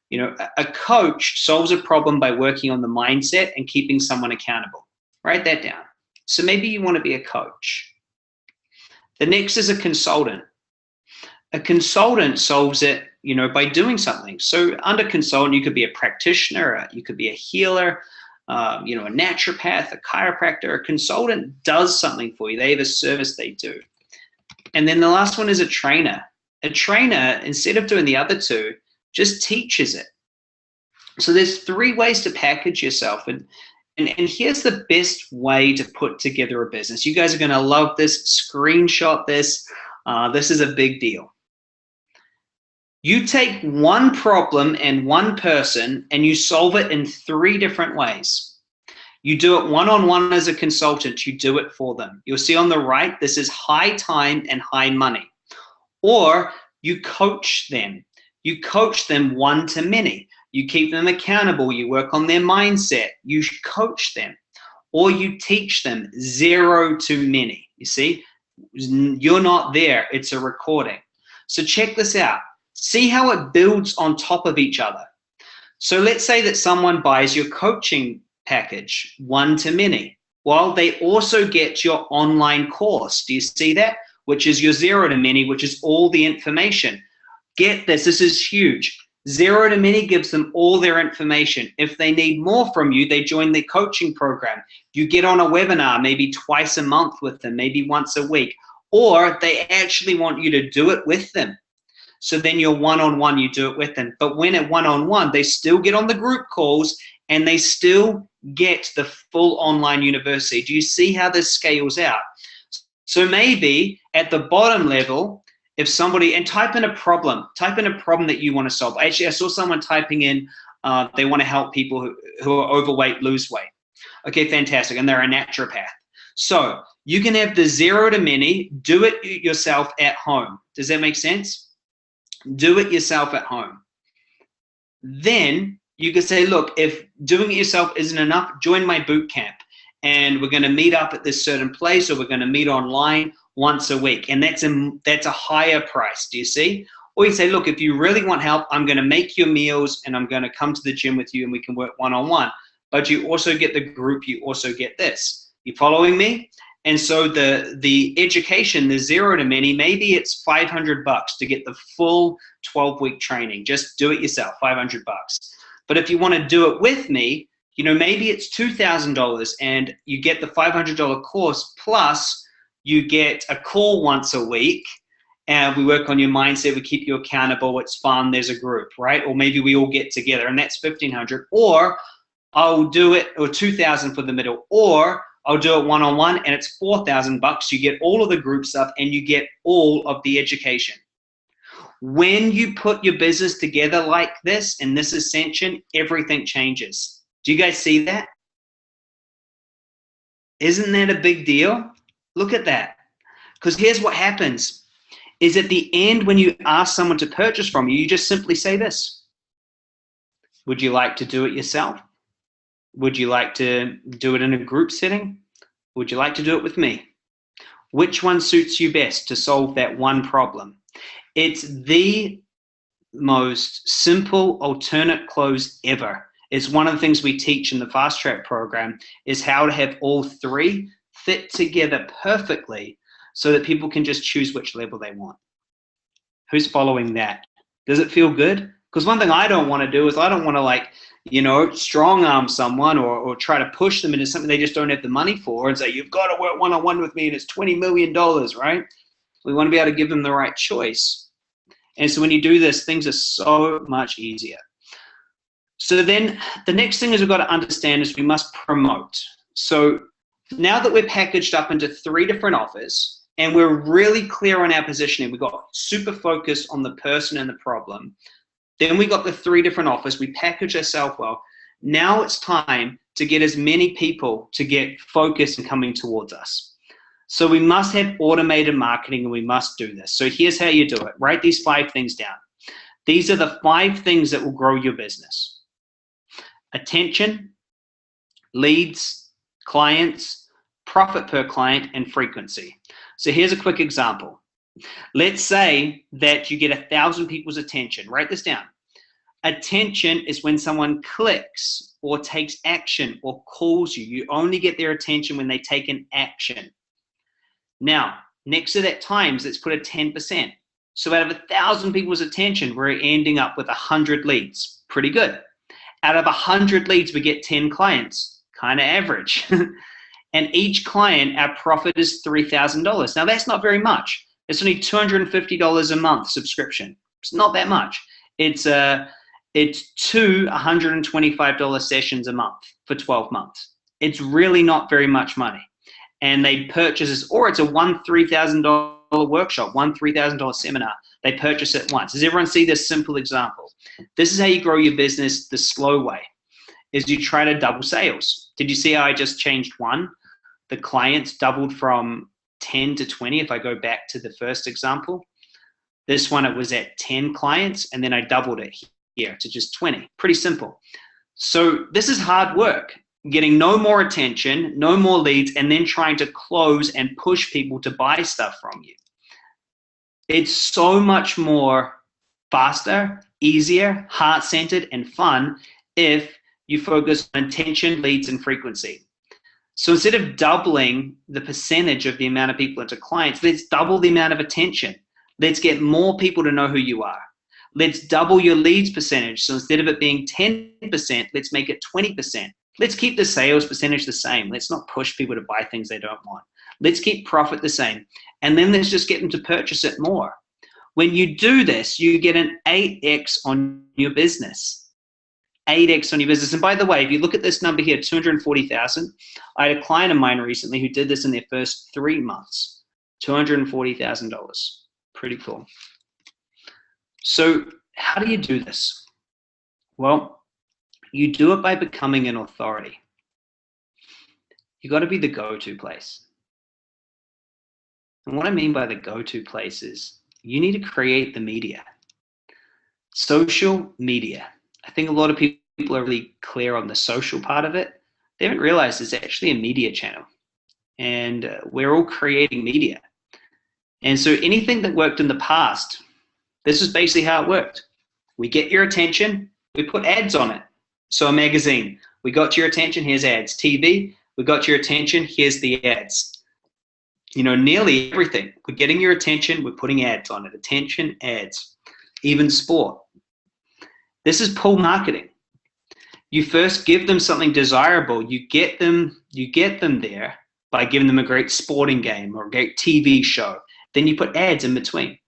You know, a coach solves a problem by working on the mindset and keeping someone accountable. Write that down. So maybe you want to be a coach. The next is a consultant. A consultant solves it, you know, by doing something. So under consultant, you could be a practitioner, you could be a healer, you know, a naturopath, a chiropractor. A consultant does something for you. They have a service they do. And then the last one is a trainer. A trainer, instead of doing the other 2, just teaches it. So there's 3 ways to package yourself. And here's the best way to put together a business. You guys are going to love this. Screenshot this. This is a big deal. You take one problem and one person and you solve it in 3 different ways. You do it one-on-one as a consultant. You do it for them. You'll see on the right, this is high time and high money. Or you coach them. You coach them one-to-many. You keep them accountable. You work on their mindset. You coach them. Or you teach them 0-many. You see, you're not there. It's a recording. So check this out. See how it builds on top of each other. So let's say that someone buys your coaching package, 1-many. Well, they also get your online course. Do you see that? Which is your 0-many, which is all the information. Get this. This is huge. 0-many gives them all their information. If they need more from you, they join the coaching program. You get on a webinar maybe twice a month with them, maybe once a week, or they actually want you to do it with them. So then you're one-on-one, you do it with them. But when at one-on-one, they still get on the group calls and they still get the full online university. Do you see how this scales out? So maybe at the bottom level, if somebody, and type in a problem that you want to solve. Actually, I saw someone typing in, they want to help people who are overweight lose weight. Okay, fantastic, and they're a naturopath. So you can have the 0-many, do it yourself at home. Does that make sense? Do it yourself at home. Then you can say, look, if doing it yourself isn't enough, join my boot camp. And we're going to meet up at this certain place, or we're going to meet online once a week. And that's a higher price, do you see? Or you say, look, if you really want help, I'm going to make your meals and I'm going to come to the gym with you and we can work one-on-one. But you also get the group, you also get this. You following me? And so the education, the 0-many, maybe it's $500 to get the full 12-week training. Just do it yourself, $500. But if you want to do it with me, you know, maybe it's $2,000 and you get the $500 course plus you get a call once a week and we work on your mindset, we keep you accountable, it's fun, there's a group, right? Or maybe we all get together and that's 1,500, or I'll do it, or 2,000 for the middle, or I'll do it one-on-one and it's $4,000. You get all of the group stuff and you get all of the education. When you put your business together like this, in this ascension, everything changes. Do you guys see that? Isn't that a big deal? Look at that. Because here's what happens, is at the end when you ask someone to purchase from you, you just simply say this. Would you like to do it yourself? Would you like to do it in a group setting? Would you like to do it with me? Which one suits you best to solve that one problem? It's the most simple alternate close ever. It's one of the things we teach in the Fast Track program, is how to have all three fit together perfectly so that people can just choose which level they want. Who's following that? Does it feel good? Because one thing I don't want to do is I don't want to, like, you know, strong arm someone or try to push them into something they just don't have the money for and say, you've got to work one-on-one with me and it's $20 million, right? We want to be able to give them the right choice. And so when you do this, things are so much easier. So then the next thing is we've got to understand is we must promote. So now that we're packaged up into 3 different offers and we're really clear on our positioning, we've got super focused on the person and the problem, then we got the 3 different offers, we package ourselves well. Now it's time to get as many people to get focused and coming towards us. So we must have automated marketing and we must do this. So here's how you do it. Write these 5 things down. These are the 5 things that will grow your business. Attention, leads, clients, profit per client, and frequency. So here's a quick example. Let's say that you get 1,000 people's attention. Write this down. Attention is when someone clicks or takes action or calls you. You only get their attention when they take an action. Now, next to that times, let's put a 10%. So out of 1,000 people's attention, we're ending up with 100 leads. Pretty good. Out of 100 leads, we get 10 clients. Kind of average. And each client, our profit is $3,000. Now, that's not very much. It's only $250 a month subscription. It's not that much. It's 2 $125 sessions a month for 12 months. It's really not very much money. And they purchase this, or it's a $3,000 workshop, $3,000 seminar. They purchase it once. Does everyone see this simple example? This is how you grow your business the slow way, is you try to double sales. Did you see how I just changed one? The clients doubled from 10 to 20 if I go back to the first example. This one, it was at 10 clients, and then I doubled it here to just 20. Pretty simple. So this is hard work, getting no more attention, no more leads, and then trying to close and push people to buy stuff from you. It's so much more faster, easier, heart-centered, and fun if you focus on attention, leads, and frequency. So instead of doubling the percentage of the amount of people into clients, let's double the amount of attention. Let's get more people to know who you are. Let's double your leads percentage. So instead of it being 10%, let's make it 20%. Let's keep the sales percentage the same. Let's not push people to buy things they don't want. Let's keep profit the same. And then let's just get them to purchase it more. When you do this, you get an 8x on your business. 8x on your business. And by the way, if you look at this number here, 240,000, I had a client of mine recently who did this in their first 3 months, $240,000. Pretty cool. So how do you do this? Well, you do it by becoming an authority. You got to be the go-to place. And what I mean by the go-to place is you need to create the media. Social media. I think a lot of people are really clear on the social part of it. They haven't realized it's actually a media channel. And we're all creating media. And so anything that worked in the past, this is basically how it worked. We get your attention, we put ads on it. So a magazine, we got your attention, here's ads. TV, we got your attention, here's the ads. You know, nearly everything. We're getting your attention, we're putting ads on it. Attention, ads. Even sport. This is pull marketing. You first give them something desirable. You get them there by giving them a great sporting game or a great TV show. Then you put ads in between.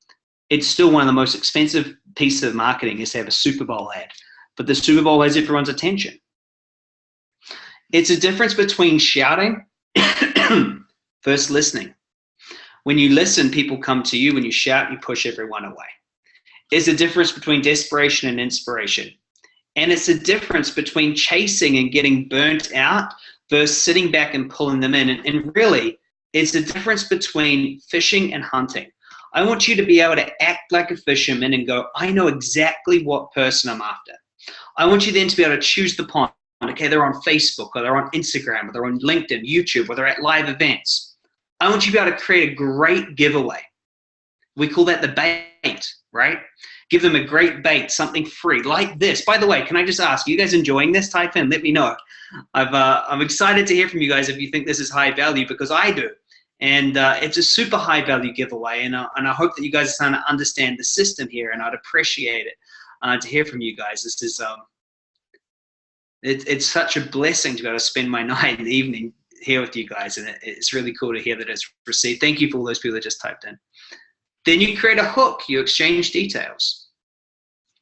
it's still one of the most expensive pieces of marketing is to have a Super Bowl ad. But the Super Bowl has everyone's attention. It's a difference between shouting versus listening. When you listen, people come to you. When you shout, you push everyone away. It's a difference between desperation and inspiration. And it's a difference between chasing and getting burnt out versus sitting back and pulling them in. And really, it's a difference between fishing and hunting. I want you to be able to act like a fisherman and go, I know exactly what person I'm after. I want you then to be able to choose the pond. Okay, they're on Facebook, or they're on Instagram, or they're on LinkedIn, YouTube, or they're at live events. I want you to be able to create a great giveaway. We call that the bait, right? Give them a great bait, something free, like this. By the way, can I just ask, are you guys enjoying this? Type in, let me know. I'm excited to hear from you guys if you think this is high value, because I do. And it's a super high value giveaway, and I hope that you guys are starting to understand the system here, and I'd appreciate it to hear from you guys. This is it's such a blessing to be able to spend my night and evening here with you guys, and it's really cool to hear that it's received. Thank you for all those people that just typed in. Then you create a hook, you exchange details,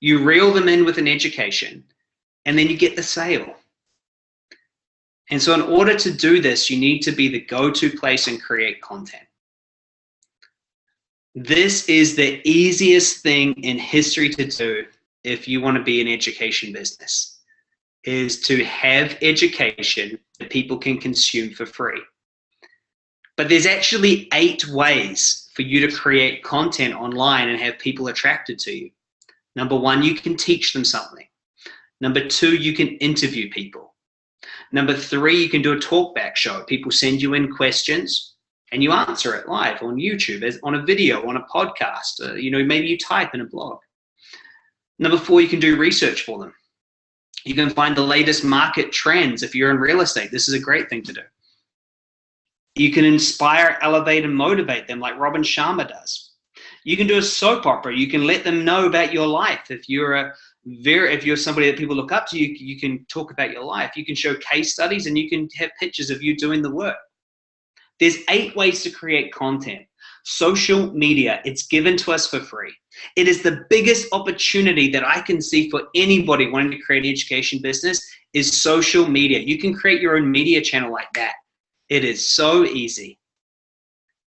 you reel them in with an education, and then you get the sale. And so in order to do this, you need to be the go-to place and create content. This is the easiest thing in history to do if you want to be an education business, is to have education that people can consume for free. But there's actually 8 ways for you to create content online and have people attracted to you. Number 1, you can teach them something. Number 2, you can interview people. Number 3, you can do a talkback show. People send you in questions and you answer it live on YouTube, on a video, on a podcast. Maybe you type in a blog. Number 4, you can do research for them. You can find the latest market trends. If you're in real estate, this is a great thing to do. You can inspire, elevate, and motivate them like Robin Sharma does. You can do a soap opera. You can let them know about your life. If you're somebody that people look up to, you can talk about your life. You can show case studies, and you can have pictures of you doing the work. There's 8 ways to create content. Social media, it's given to us for free. It is the biggest opportunity that I can see for anybody wanting to create an education business is social media. You can create your own media channel like that. It is so easy.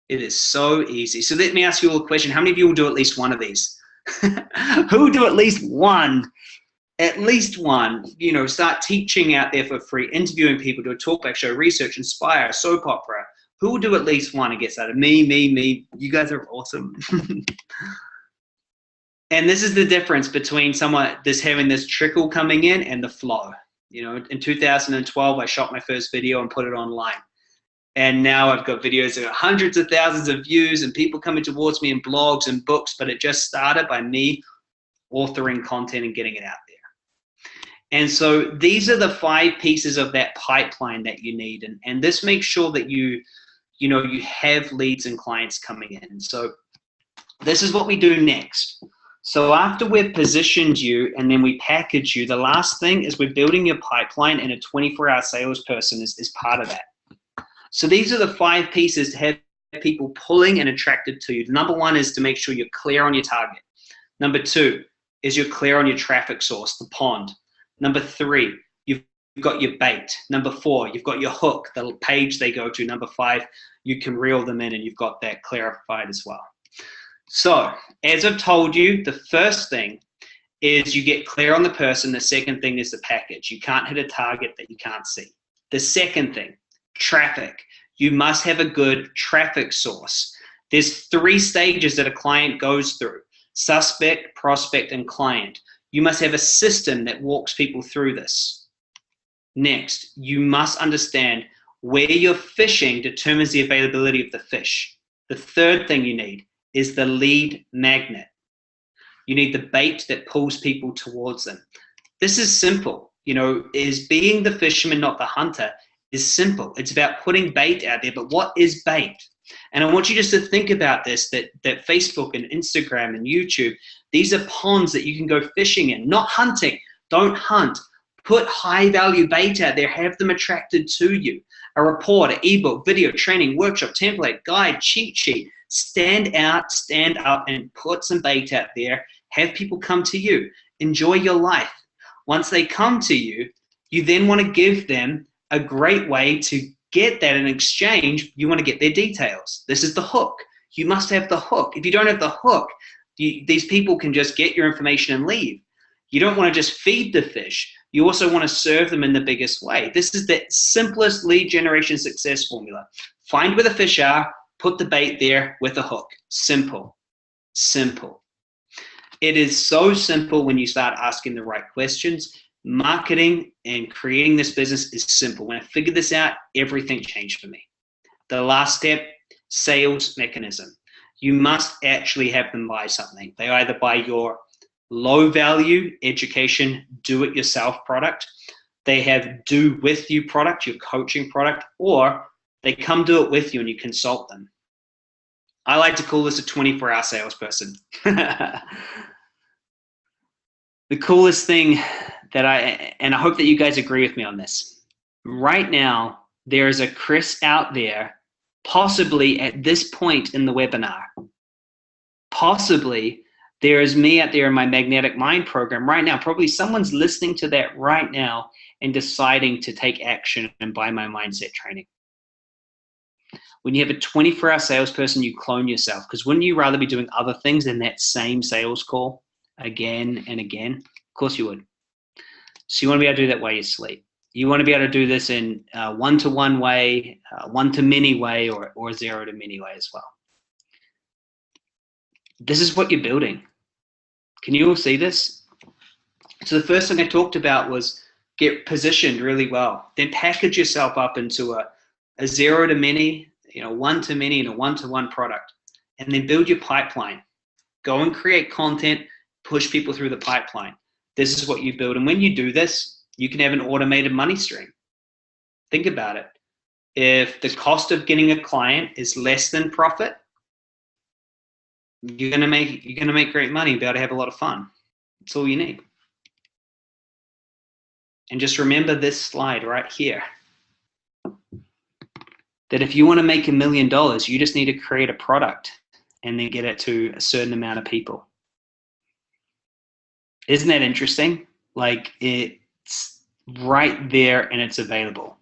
It is so easy. So let me ask you all a question. How many of you will do at least one of these? Who will do at least one? At least one. Start teaching out there for free, interviewing people, do a talkback show, research, inspire, soap opera. Who will do at least one and get started? Me. You guys are awesome. And this is the difference between someone that's having this trickle coming in and the flow. In 2012, I shot my first video and put it online. And now I've got videos that are hundreds of thousands of views and people coming towards me in blogs and books, but it just started by me authoring content and getting it out there. And so these are the 5 pieces of that pipeline that you need. And this makes sure that you have leads and clients coming in. So this is what we do next. So after we've positioned you and then we package you, the last thing is we're building your pipeline, and a 24-hour salesperson is part of that. So these are the 5 pieces to have people pulling and attracted to you. Number 1 is to make sure you're clear on your target. Number 2 is you're clear on your traffic source, the pond. Number 3, you've got your bait. Number 4, you've got your hook, the page they go to. Number 5, you can reel them in, and you've got that clarified as well. So as I've told you, the first thing is you get clear on the person. The second thing is the package. You can't hit a target that you can't see. The second thing, traffic. You must have a good traffic source. There's 3 stages that a client goes through: suspect, prospect, and client. You must have a system that walks people through this. Next, you must understand where you're fishing determines the availability of the fish. The third thing you need is the lead magnet. You need the bait that pulls people towards them. This is simple. Is being the fisherman, not the hunter, is simple. It's about putting bait out there, but what is bait? And I want you just to think about this, that Facebook and Instagram and YouTube, these are ponds that you can go fishing in, not hunting. Don't hunt. Put high value bait out there, have them attracted to you. A report, an ebook, video, training, workshop, template, guide, cheat sheet. Stand out, stand up, and put some bait out there. Have people come to you. Enjoy your life. Once they come to you, you then want to give them a great way to get that in exchange. You want to get their details. This is the hook. You must have the hook. If you don't have the hook, these people can just get your information and leave. You don't want to just feed the fish. You also want to serve them in the biggest way. This is the simplest lead generation success formula. Find where the fish are, put the bait there with a hook. Simple, simple. It is so simple when you start asking the right questions. Marketing and creating this business is simple. When I figured this out, everything changed for me. The last step, sales mechanism. You must actually have them buy something. They either buy your low value education, do it yourself product. They have do with you product, your coaching product, or they come do it with you and you consult them. I like to call this a 24-hour salesperson. The coolest thing that and I hope that you guys agree with me on this. Right now, there is a Chris out there, possibly at this point in the webinar. Possibly there is me out there in my Magnetic Mind program right now. Probably someone's listening to that right now and deciding to take action and buy my mindset training. When you have a 24-hour salesperson, you clone yourself, because wouldn't you rather be doing other things than that same sales call again and again? Of course you would. So you want to be able to do that while you sleep. You want to be able to do this in one-to-one way, one-to-many way, or zero-to-many way as well. This is what you're building. Can you all see this? So the first thing I talked about was get positioned really well. Then package yourself up into a zero-to-many, one-to-many, and a one-to-one product. And then build your pipeline. Go and create content, push people through the pipeline. This is what you build. And when you do this, you can have an automated money stream. Think about it. If the cost of getting a client is less than profit, you're gonna make great money and be able to have a lot of fun. That's all you need. And just remember this slide right here. That if you want to make $1 million, you just need to create a product and then get it to a certain amount of people. Isn't that interesting? Like, it's right there and it's available.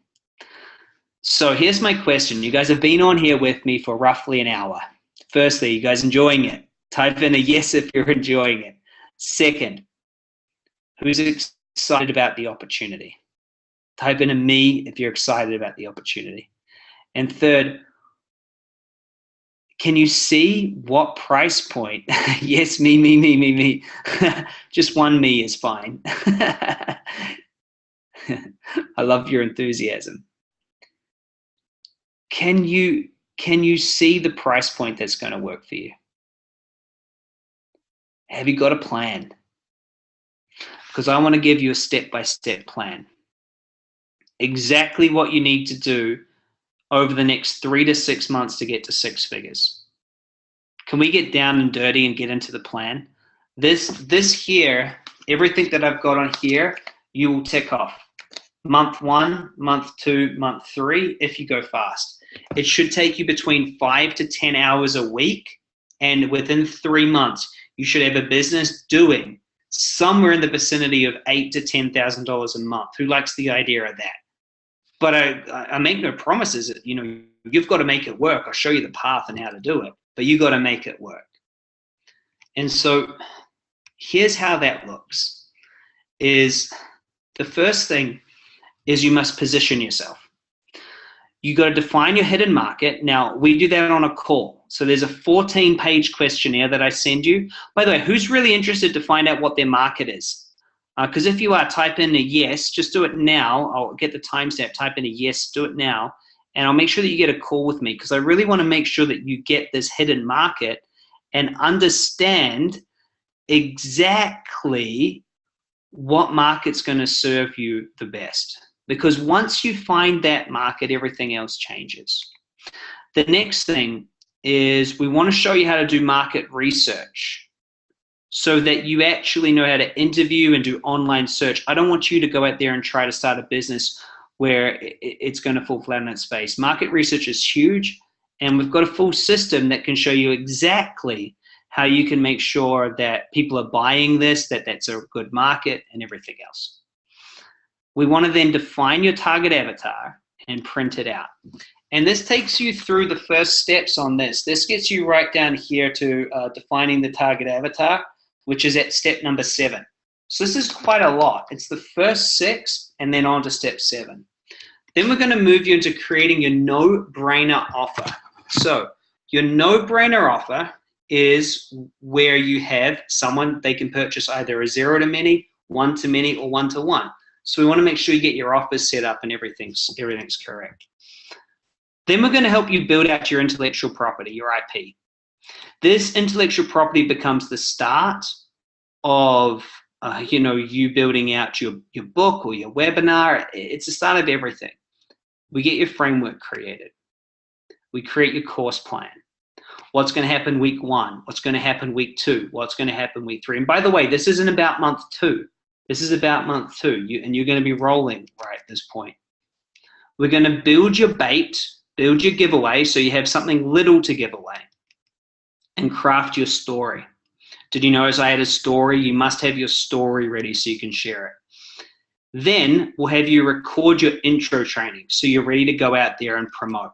So here's my question. You guys have been on here with me for roughly an hour. Firstly, you guys enjoying it? Type in a yes if you're enjoying it. Second, who's excited about the opportunity? Type in a me if you're excited about the opportunity. And third, can you see what price point? Yes, me. Just one me is fine. I love your enthusiasm. Can you see the price point that's going to work for you? Have you got a plan? Because I want to give you a step-by-step plan. Exactly what you need to do over the next 3 to 6 months to get to 6 figures. Can we get down and dirty and get into the plan? This here, everything that I've got on here, you will tick off. Month 1, month 2, month 3, if you go fast. It should take you between 5 to 10 hours a week, and within 3 months, you should have a business doing somewhere in the vicinity of $8,000 to $10,000 a month. Who likes the idea of that? But I make no promises. You've got to make it work. I'll show you the path and how to do it, but you got to make it work. And so here's how that looks. Is the first thing is you must position yourself. You got to define your hidden market. Now, we do that on a call. So there's a 14-page questionnaire that I send you. By the way, who's really interested to find out what their market is? Because if you are, type in a yes. Just do it now. I'll get the timestamp. Type in a yes. Do it now. And I'll make sure that you get a call with me, because I really want to make sure that you get this hidden market and understand exactly what market's going to serve you the best. Because once you find that market, everything else changes. The next thing is we want to show you how to do market research. so that you actually know how to interview and do online search. I don't want you to go out there and try to start a business where it's going to fall flat on its face. Market research is huge, and we've got a full system that can show you exactly how you can make sure that people are buying this, that that's a good market, and everything else. We want to then define your target avatar and print it out. And this takes you through the first steps on this. This gets you right down here to defining the target avatar, which is at step number 7. So this is quite a lot. It's the first 6 and then on to step 7. Then we're going to move you into creating your no-brainer offer. So your no-brainer offer is where you have someone, they can purchase either a 0 to many, 1 to many, or 1 to 1. So we want to make sure you get your offers set up and everything's correct. Then we're going to help you build out your intellectual property, your IP. This intellectual property becomes the start of you building out your book or your webinar. It's the start of everything. We get your framework created. We create your course plan. What's going to happen week 1? What's going to happen week 2? What's going to happen week 3? And by the way, this isn't about month 2. This is about month 2, and you're going to be rolling right at this point. We're going to build your bait, build your giveaway, so you have something little to give away, and craft your story. Did you notice I had a story? You must have your story ready so you can share it. Then we'll have you record your intro training so you're ready to go out there and promote.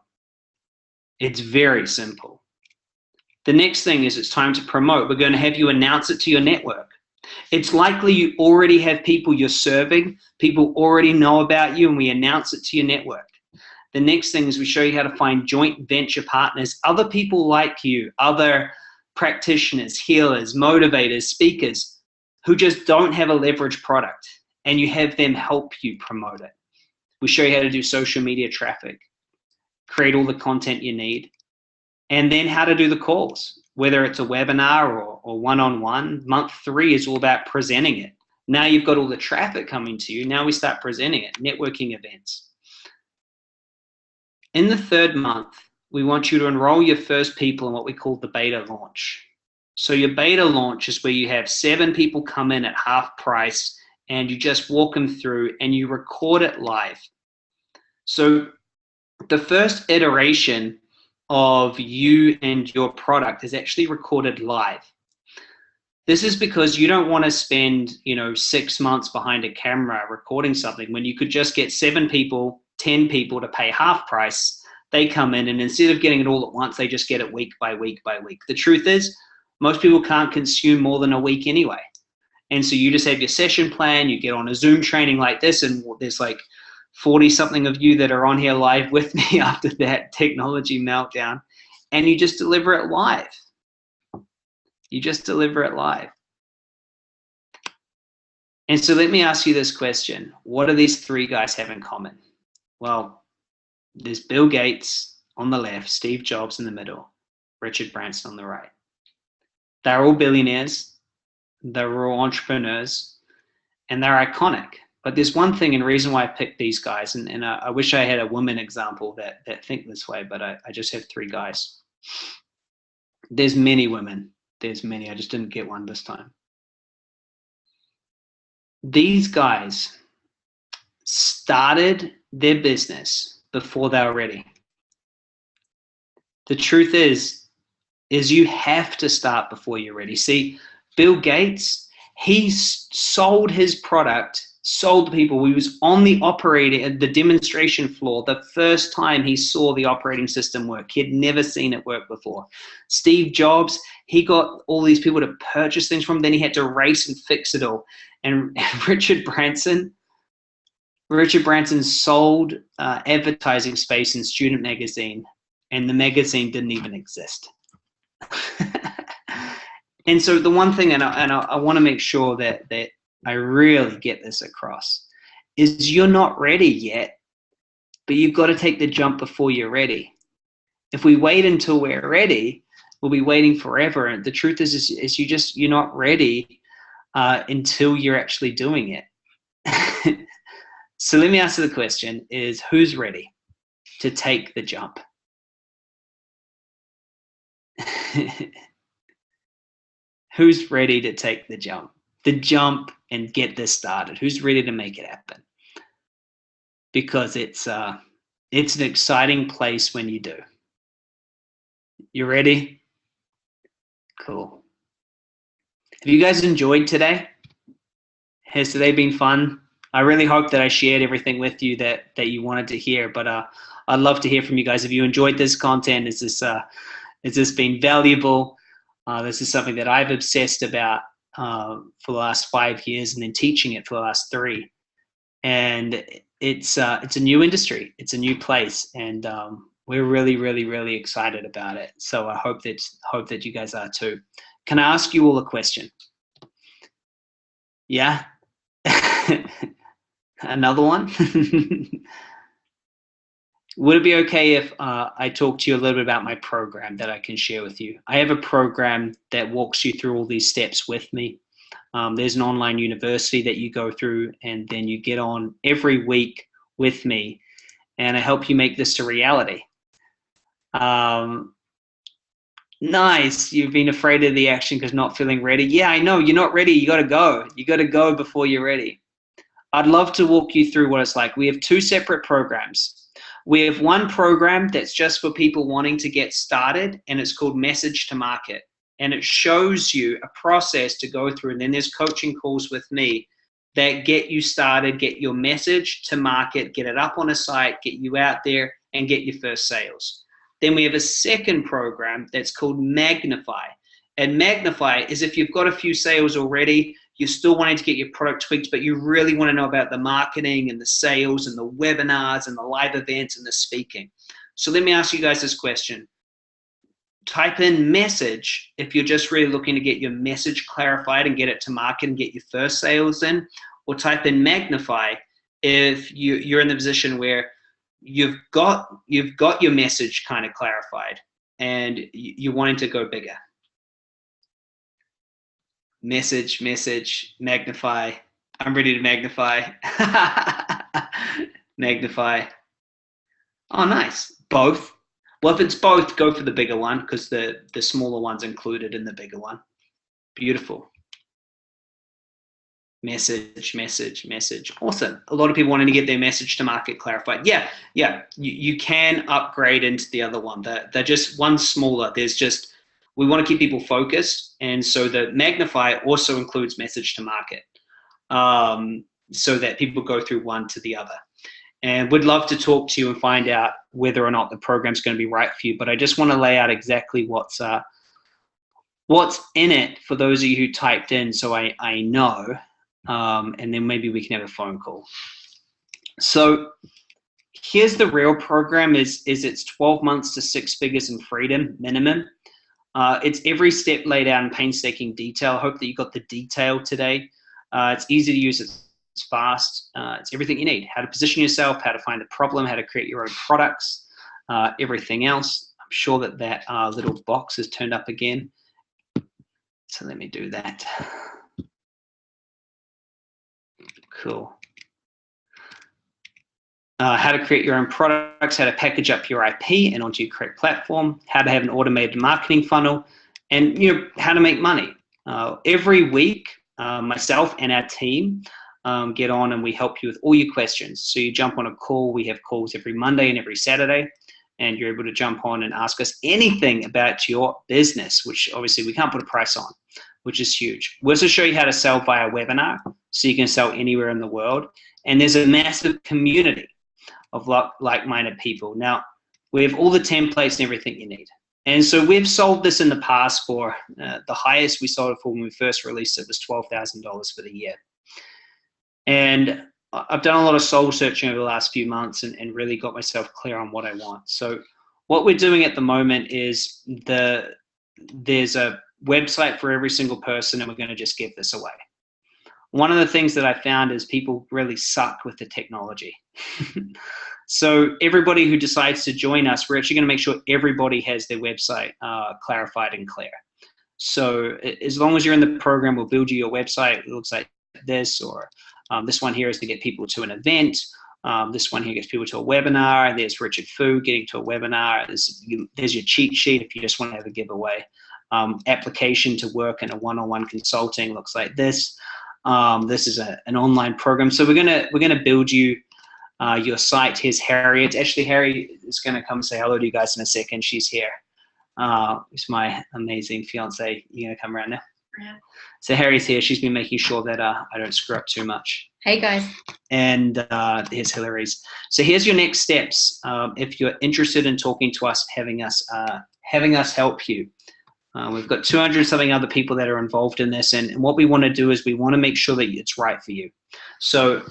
It's very simple. The next thing is it's time to promote. We're going to have you announce it to your network. It's likely you already have people you're serving, people already know about you, and we announce it to your network. The next thing is we show you how to find joint venture partners, other people like you, other practitioners, healers, motivators, speakers who just don't have a leveraged product, and you have them help you promote it. We show you how to do social media traffic, create all the content you need, and then how to do the calls, whether it's a webinar or one-on-one. Month 3 is all about presenting it. Now you've got all the traffic coming to you. Now we start presenting it, networking events. In the 3rd month, we want you to enroll your first people in what we call the beta launch. So your beta launch is where you have 7 people come in at half price and you just walk them through and you record it live. So the first iteration of you and your product is actually recorded live. This is because you don't want to spend 6 months behind a camera recording something when you could just get 7 people, 10 people to pay half price. They come in and instead of getting it all at once, they just get it week by week by week. The truth is, most people can't consume more than a week anyway. And so you just have your session plan, you get on a Zoom training like this, and there's like 40 something of you that are on here live with me after that technology meltdown, and you just deliver it live. You just deliver it live. And so let me ask you this question. What do these 3 guys have in common? Well, there's Bill Gates on the left, Steve Jobs in the middle, Richard Branson on the right. They're all billionaires, they're all entrepreneurs, and they're iconic. But there's one thing and reason why I picked these guys, and I wish I had a woman example that think this way, but I just have 3 guys. There's many women. There's many. I just didn't get one this time. These guys started their business before they were ready. The truth is you have to start before you're ready. See, Bill Gates, he sold his product, sold people. He was on the demonstration floor the first time he saw the operating system work. He had never seen it work before. Steve Jobs, he got all these people to purchase things from him, then he had to race and fix it all. And Richard Branson sold advertising space in Student Magazine, and the magazine didn't even exist. And so the one thing, and I want to make sure that I really get this across, is you're not ready yet, but you've got to take the jump before you're ready. If we wait until we're ready, we'll be waiting forever. And the truth is you're not ready until you're actually doing it. So let me answer the question, is who's ready to take the jump? Who's ready to take the jump? The jump and get this started. Who's ready to make it happen? Because it's an exciting place when you do. You ready? Cool. Have you guys enjoyed today? Has today been fun? I really hope that I shared everything with you that you wanted to hear, but I'd love to hear from you guys. If you enjoyed this content, has this been valuable? This is something that I've obsessed about for the last 5 years, and then teaching it for the last 3. And it's a new industry, it's a new place, and we're really excited about it. So I hope that you guys are too. Can I ask you all a question? Yeah. Another one? Would it be okay if I talk to you a little bit about my program that I can share with you? I have a program that walks you through all these steps with me. There's an online university that you go through, and then you get on every week with me, and I help you make this a reality. Nice. You've been afraid of the action because not feeling ready. Yeah, I know. You're not ready. You got to go. You got to go before you're ready. I'd love to walk you through what it's like. We have 2 separate programs. We have one program that's just for people wanting to get started, and it's called Message to Market. And it shows you a process to go through. And then there's coaching calls with me that get you started, get your message to market, get it up on a site, get you out there, and get your first sales. Then we have a second program that's called Magnify. And Magnify is if you've got a few sales already, you're still wanting to get your product tweaked, but you really want to know about the marketing and the sales and the webinars and the live events and the speaking. So let me ask you guys this question. Type in message if you're just really looking to get your message clarified and get it to market and get your first sales in, or type in magnify if you're in the position where you've got your message kind of clarified and you're wanting to go bigger. Message, magnify. I'm ready to magnify. Magnify. Oh, nice. Both. Well, if it's both, go for the bigger one because the smaller one's included in the bigger one. Beautiful. Message. Awesome. A lot of people wanting to get their message to market clarified. Yeah. You can upgrade into the other one. They're just one smaller. We want to keep people focused, and so the Magnify also includes message to market, so that people go through one to the other. And we'd love to talk to you and find out whether or not the program's going to be right for you. But I just want to lay out exactly what's in it for those of you who typed in, so I know, and then maybe we can have a phone call. So here's the real program: is it's 12 months to 6 figures in freedom minimum. It's every step laid out in painstaking detail. I hope that you got the detail today. It's easy to use. It's fast. It's everything you need. How to position yourself, how to find a problem, how to create your own products, everything else. I'm sure that little box has turned up again. So let me do that. Cool. How to create your own products, how to package up your IP and onto your correct platform, how to have an automated marketing funnel, and how to make money. Every week, myself and our team get on and we help you with all your questions. So you jump on a call. We have calls every Monday and every Saturday, and you're able to jump on and ask us anything about your business, which obviously we can't put a price on, which is huge. We also show you how to sell via webinar, so you can sell anywhere in the world. And there's a massive community of like-minded people. Now, we have all the templates and everything you need. And so we've sold this in the past for the highest we sold it for when we first released it was $12,000 for the year. And I've done a lot of soul searching over the last few months and really got myself clear on what I want. So what we're doing at the moment is there's a website for every single person, and we're going to just give this away. One of the things that I found is people really suck with the technology. So everybody who decides to join us, we're actually going to make sure everybody has their website clarified and clear. So as long as you're in the program, we'll build you your website. It looks like this, or this one here is to get people to an event. This one here gets people to a webinar. There's Richard Fu getting to a webinar. There's your cheat sheet if you just want to have a giveaway. application to work in a one-on-one consulting looks like this. This is an online program. So we're gonna build you your site. Here's Harriet. Actually, Harry is gonna come say hello to you guys in a second. She's here. It's my amazing fiance. You gonna come around now? Yeah. So Harry's here. She's been making sure that I don't screw up too much. Hey guys. And here's Hillary's. So here's your next steps. If you're interested in talking to us, having us help you. We've got 200 something other people that are involved in this, and what we want to do is we want to make sure that it's right for you. So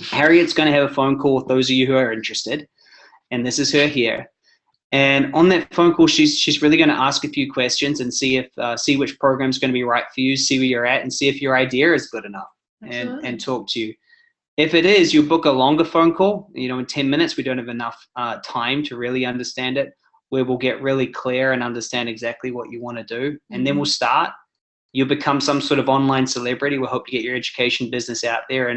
Harriet's going to have a phone call with those of you who are interested, and this is her here. And on that phone call, she's really going to ask a few questions and see which program is going to be right for you, see where you're at, and see if your idea is good enough, and talk to you. If it is, you book a longer phone call. You know, in 10 minutes, we don't have enough time to really understand it, where we'll get really clear and understand exactly what you want to do. And then we'll start. You'll become some sort of online celebrity. We'll hope to get your education business out there,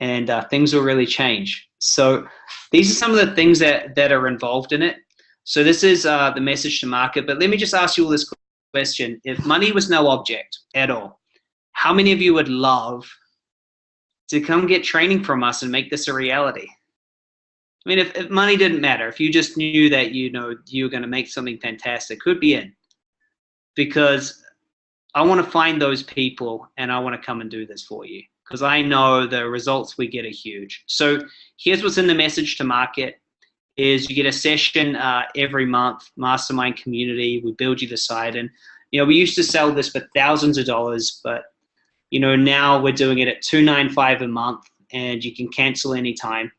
and things will really change. So these are some of the things that are involved in it. So this is the message to market. But let me just ask you all this question. If money was no object at all, how many of you would love to come get training from us and make this a reality? I mean, if money didn't matter, if you just knew that, you know, you were going to make something fantastic, could be in. Because I want to find those people and I want to come and do this for you, because I know the results we get are huge. So here's what's in the message to market is you get a session every month, mastermind community. We build you the site. And, you know, we used to sell this for thousands of dollars, but, you know, now we're doing it at $295 a month, and you can cancel anytime.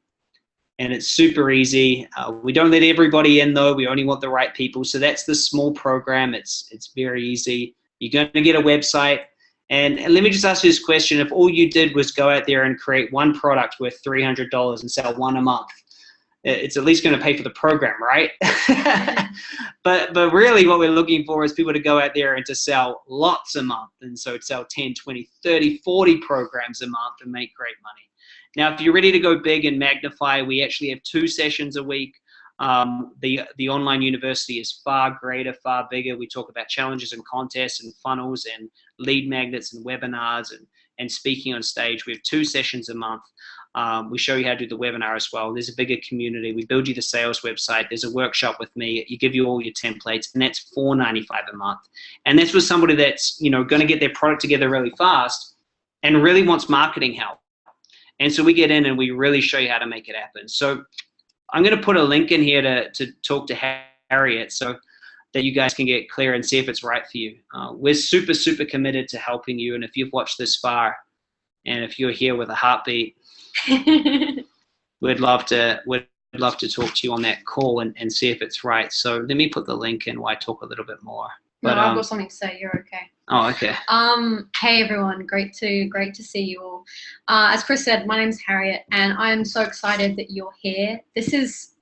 And it's super easy. We don't let everybody in though. We only want the right people. So that's the small program. It's very easy. You're going to get a website. And let me just ask you this question. If all you did was go out there and create one product worth $300 and sell one a month, it's at least going to pay for the program, right? but really what we're looking for is people to go out there and to sell lots a month. And so sell 10, 20, 30, 40 programs a month and make great money. Now, if you're ready to go big and magnify, we actually have 2 sessions a week. The online university is far greater, far bigger. We talk about challenges and contests and funnels and lead magnets and webinars and speaking on stage. We have 2 sessions a month. We show you how to do the webinar as well. There's a bigger community. We build you the sales website. There's a workshop with me. You give you all your templates, and that's $495 a month. And that's with somebody that's, you know, going to get their product together really fast and really wants marketing help. And so we get in and we really show you how to make it happen. So I'm going to put a link in here to talk to Harriet so that you guys can get clear and see if it's right for you. We're super, super committed to helping you. And if you've watched this far, and if you're here with a heartbeat, we'd love to talk to you on that call and see if it's right. So let me put the link in while I talk a little bit more. But, no, I've got something to say. You're okay. Oh, okay. Hey everyone, great to see you all. As Chris said, my name's Harriet, and I am so excited that you're here. This is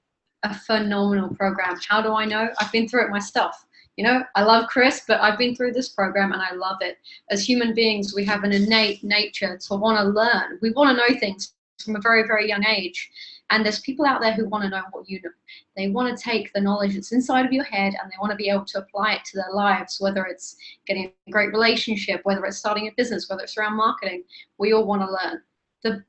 a phenomenal program. How do I know? I've been through it myself. You know, I love Chris, but I've been through this program and I love it. As human beings, we have an innate nature to want to learn. We want to know things from a very, very young age. And there's people out there who want to know what you know. They want to take the knowledge that's inside of your head and they want to be able to apply it to their lives, whether it's getting a great relationship, whether it's starting a business, whether it's around marketing. We all want to learn.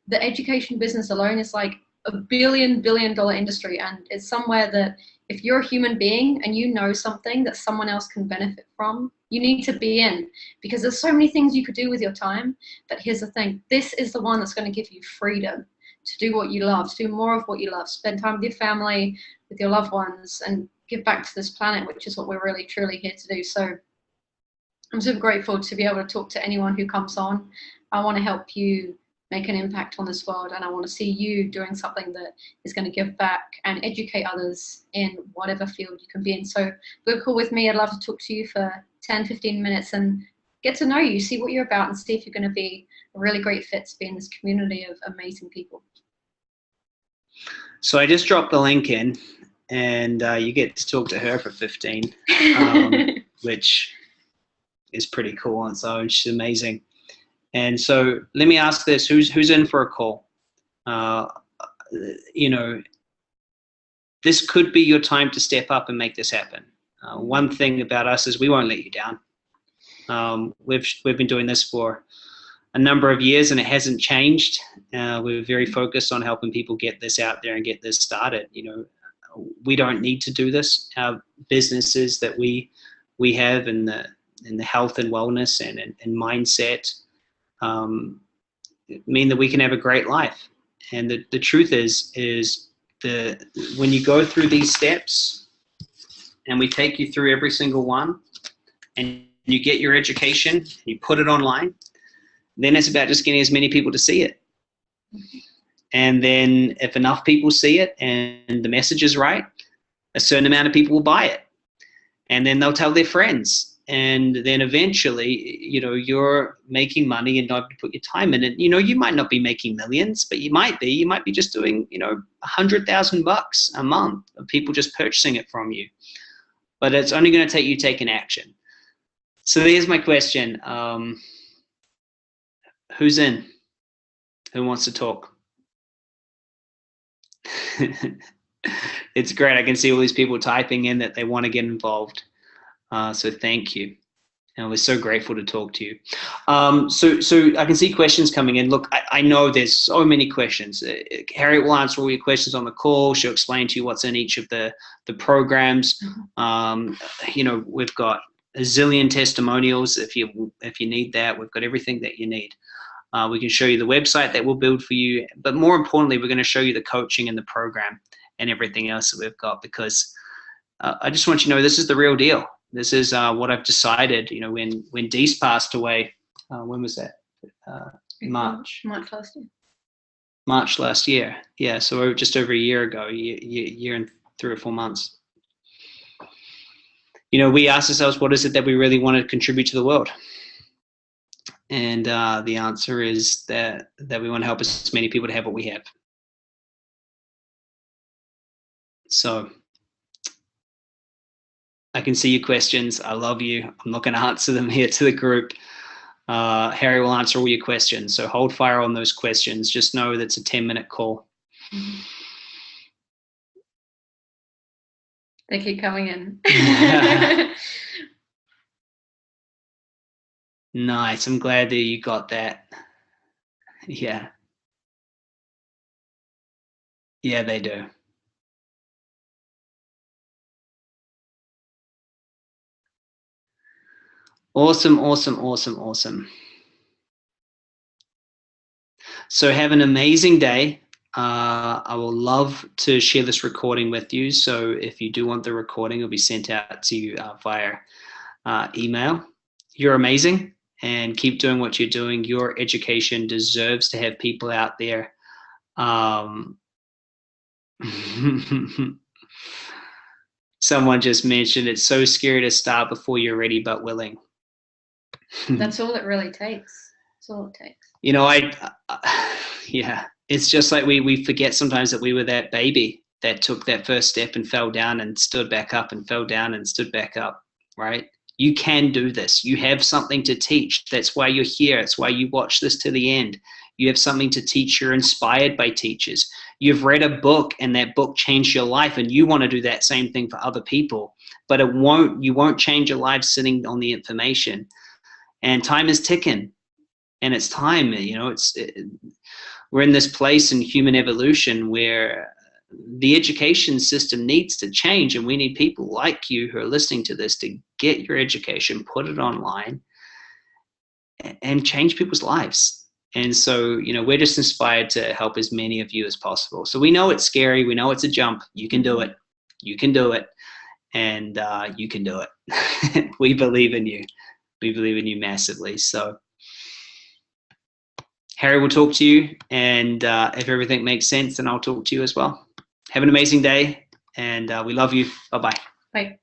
The education business alone is like a billion dollar industry, and it's somewhere that if you're a human being and you know something that someone else can benefit from, you need to be in, because there's so many things you could do with your time. But here's the thing, this is the one that's going to give you freedom to do what you love, to do more of what you love, spend time with your family, with your loved ones, and give back to this planet, which is what we're really, truly here to do. So I'm super grateful to be able to talk to anyone who comes on. I want to help you make an impact on this world, and I want to see you doing something that is going to give back and educate others in whatever field you can be in. So book a call with me. I'd love to talk to you for 10, 15 minutes and get to know you, see what you're about, and see if you're going to be a really great fit to be in this community of amazing people. So I just dropped the link in, and you get to talk to her for 15, which is pretty cool on its own. She's amazing. And so let me ask this, who's in for a call? You know, this could be your time to step up and make this happen. One thing about us is we won't let you down. We've been doing this for a number of years and it hasn't changed. We're very focused on helping people get this out there and get this started. We don't need to do this. Our businesses that we have in the health and wellness and mindset mean that we can have a great life. And the truth is when you go through these steps and we take you through every single one and you get your education, you put it online, then it's about just getting as many people to see it. And then if enough people see it and the message is right, a certain amount of people will buy it. And then they'll tell their friends. And then eventually, you're making money and not able to put your time in it. You might not be making millions, but you might be just doing, $100,000 a month of people just purchasing it from you. But it's only going to take you taking action. So here's my question. Who's in? Who wants to talk? It's great. I can see all these people typing in that they want to get involved. So thank you. And we're so grateful to talk to you. So I can see questions coming in. Look, I know there's so many questions. Harriet will answer all your questions on the call. She'll explain to you what's in each of the programs. We've got a zillion testimonials if you need that. We've got everything that you need. We can show you the website that we'll build for you. But more importantly, we're going to show you the coaching and the program and everything else that we've got, because I just want you to know this is the real deal. This is what I've decided. When Dees passed away, when was that? March last year. March last year. Yeah, so just over a year ago, year and 3 or 4 months. We asked ourselves, what is it that we really want to contribute to the world? And the answer is that we want to help as many people to have what we have. So I can see your questions. I love you. I'm not going to answer them here to the group. Harry will answer all your questions. So hold fire on those questions. Just know that's a 10-minute call. They keep coming in. Nice. I'm glad that you got that. Yeah. Yeah, they do. Awesome, awesome, awesome, awesome. So have an amazing day. I will love to share this recording with you. So if you do want the recording, it'll be sent out to you via email. You're amazing, and keep doing what you're doing. Your education deserves to have people out there. Someone just mentioned it's so scary to start before you're ready but willing. That's all it really takes. That's all it takes. Yeah, it's just like we forget sometimes that we were that baby that took that first step and fell down and stood back up and fell down and stood back up, right? You can do this. You have something to teach. That's why you're here. That's why you watch this to the end. You have something to teach. You're inspired by teachers. You've read a book and that book changed your life, and you want to do that same thing for other people, but you won't change your life sitting on the information. And time is ticking, and it's time, we're in this place in human evolution where the education system needs to change, and we need people like you who are listening to this to get your education, put it online, and change people's lives. And so, we're just inspired to help as many of you as possible. So we know it's scary. We know it's a jump. You can do it. You can do it. And you can do it. We believe in you. We believe in you massively. So Harry will talk to you. And if everything makes sense, then I'll talk to you as well. Have an amazing day. And we love you. Bye-bye. Bye.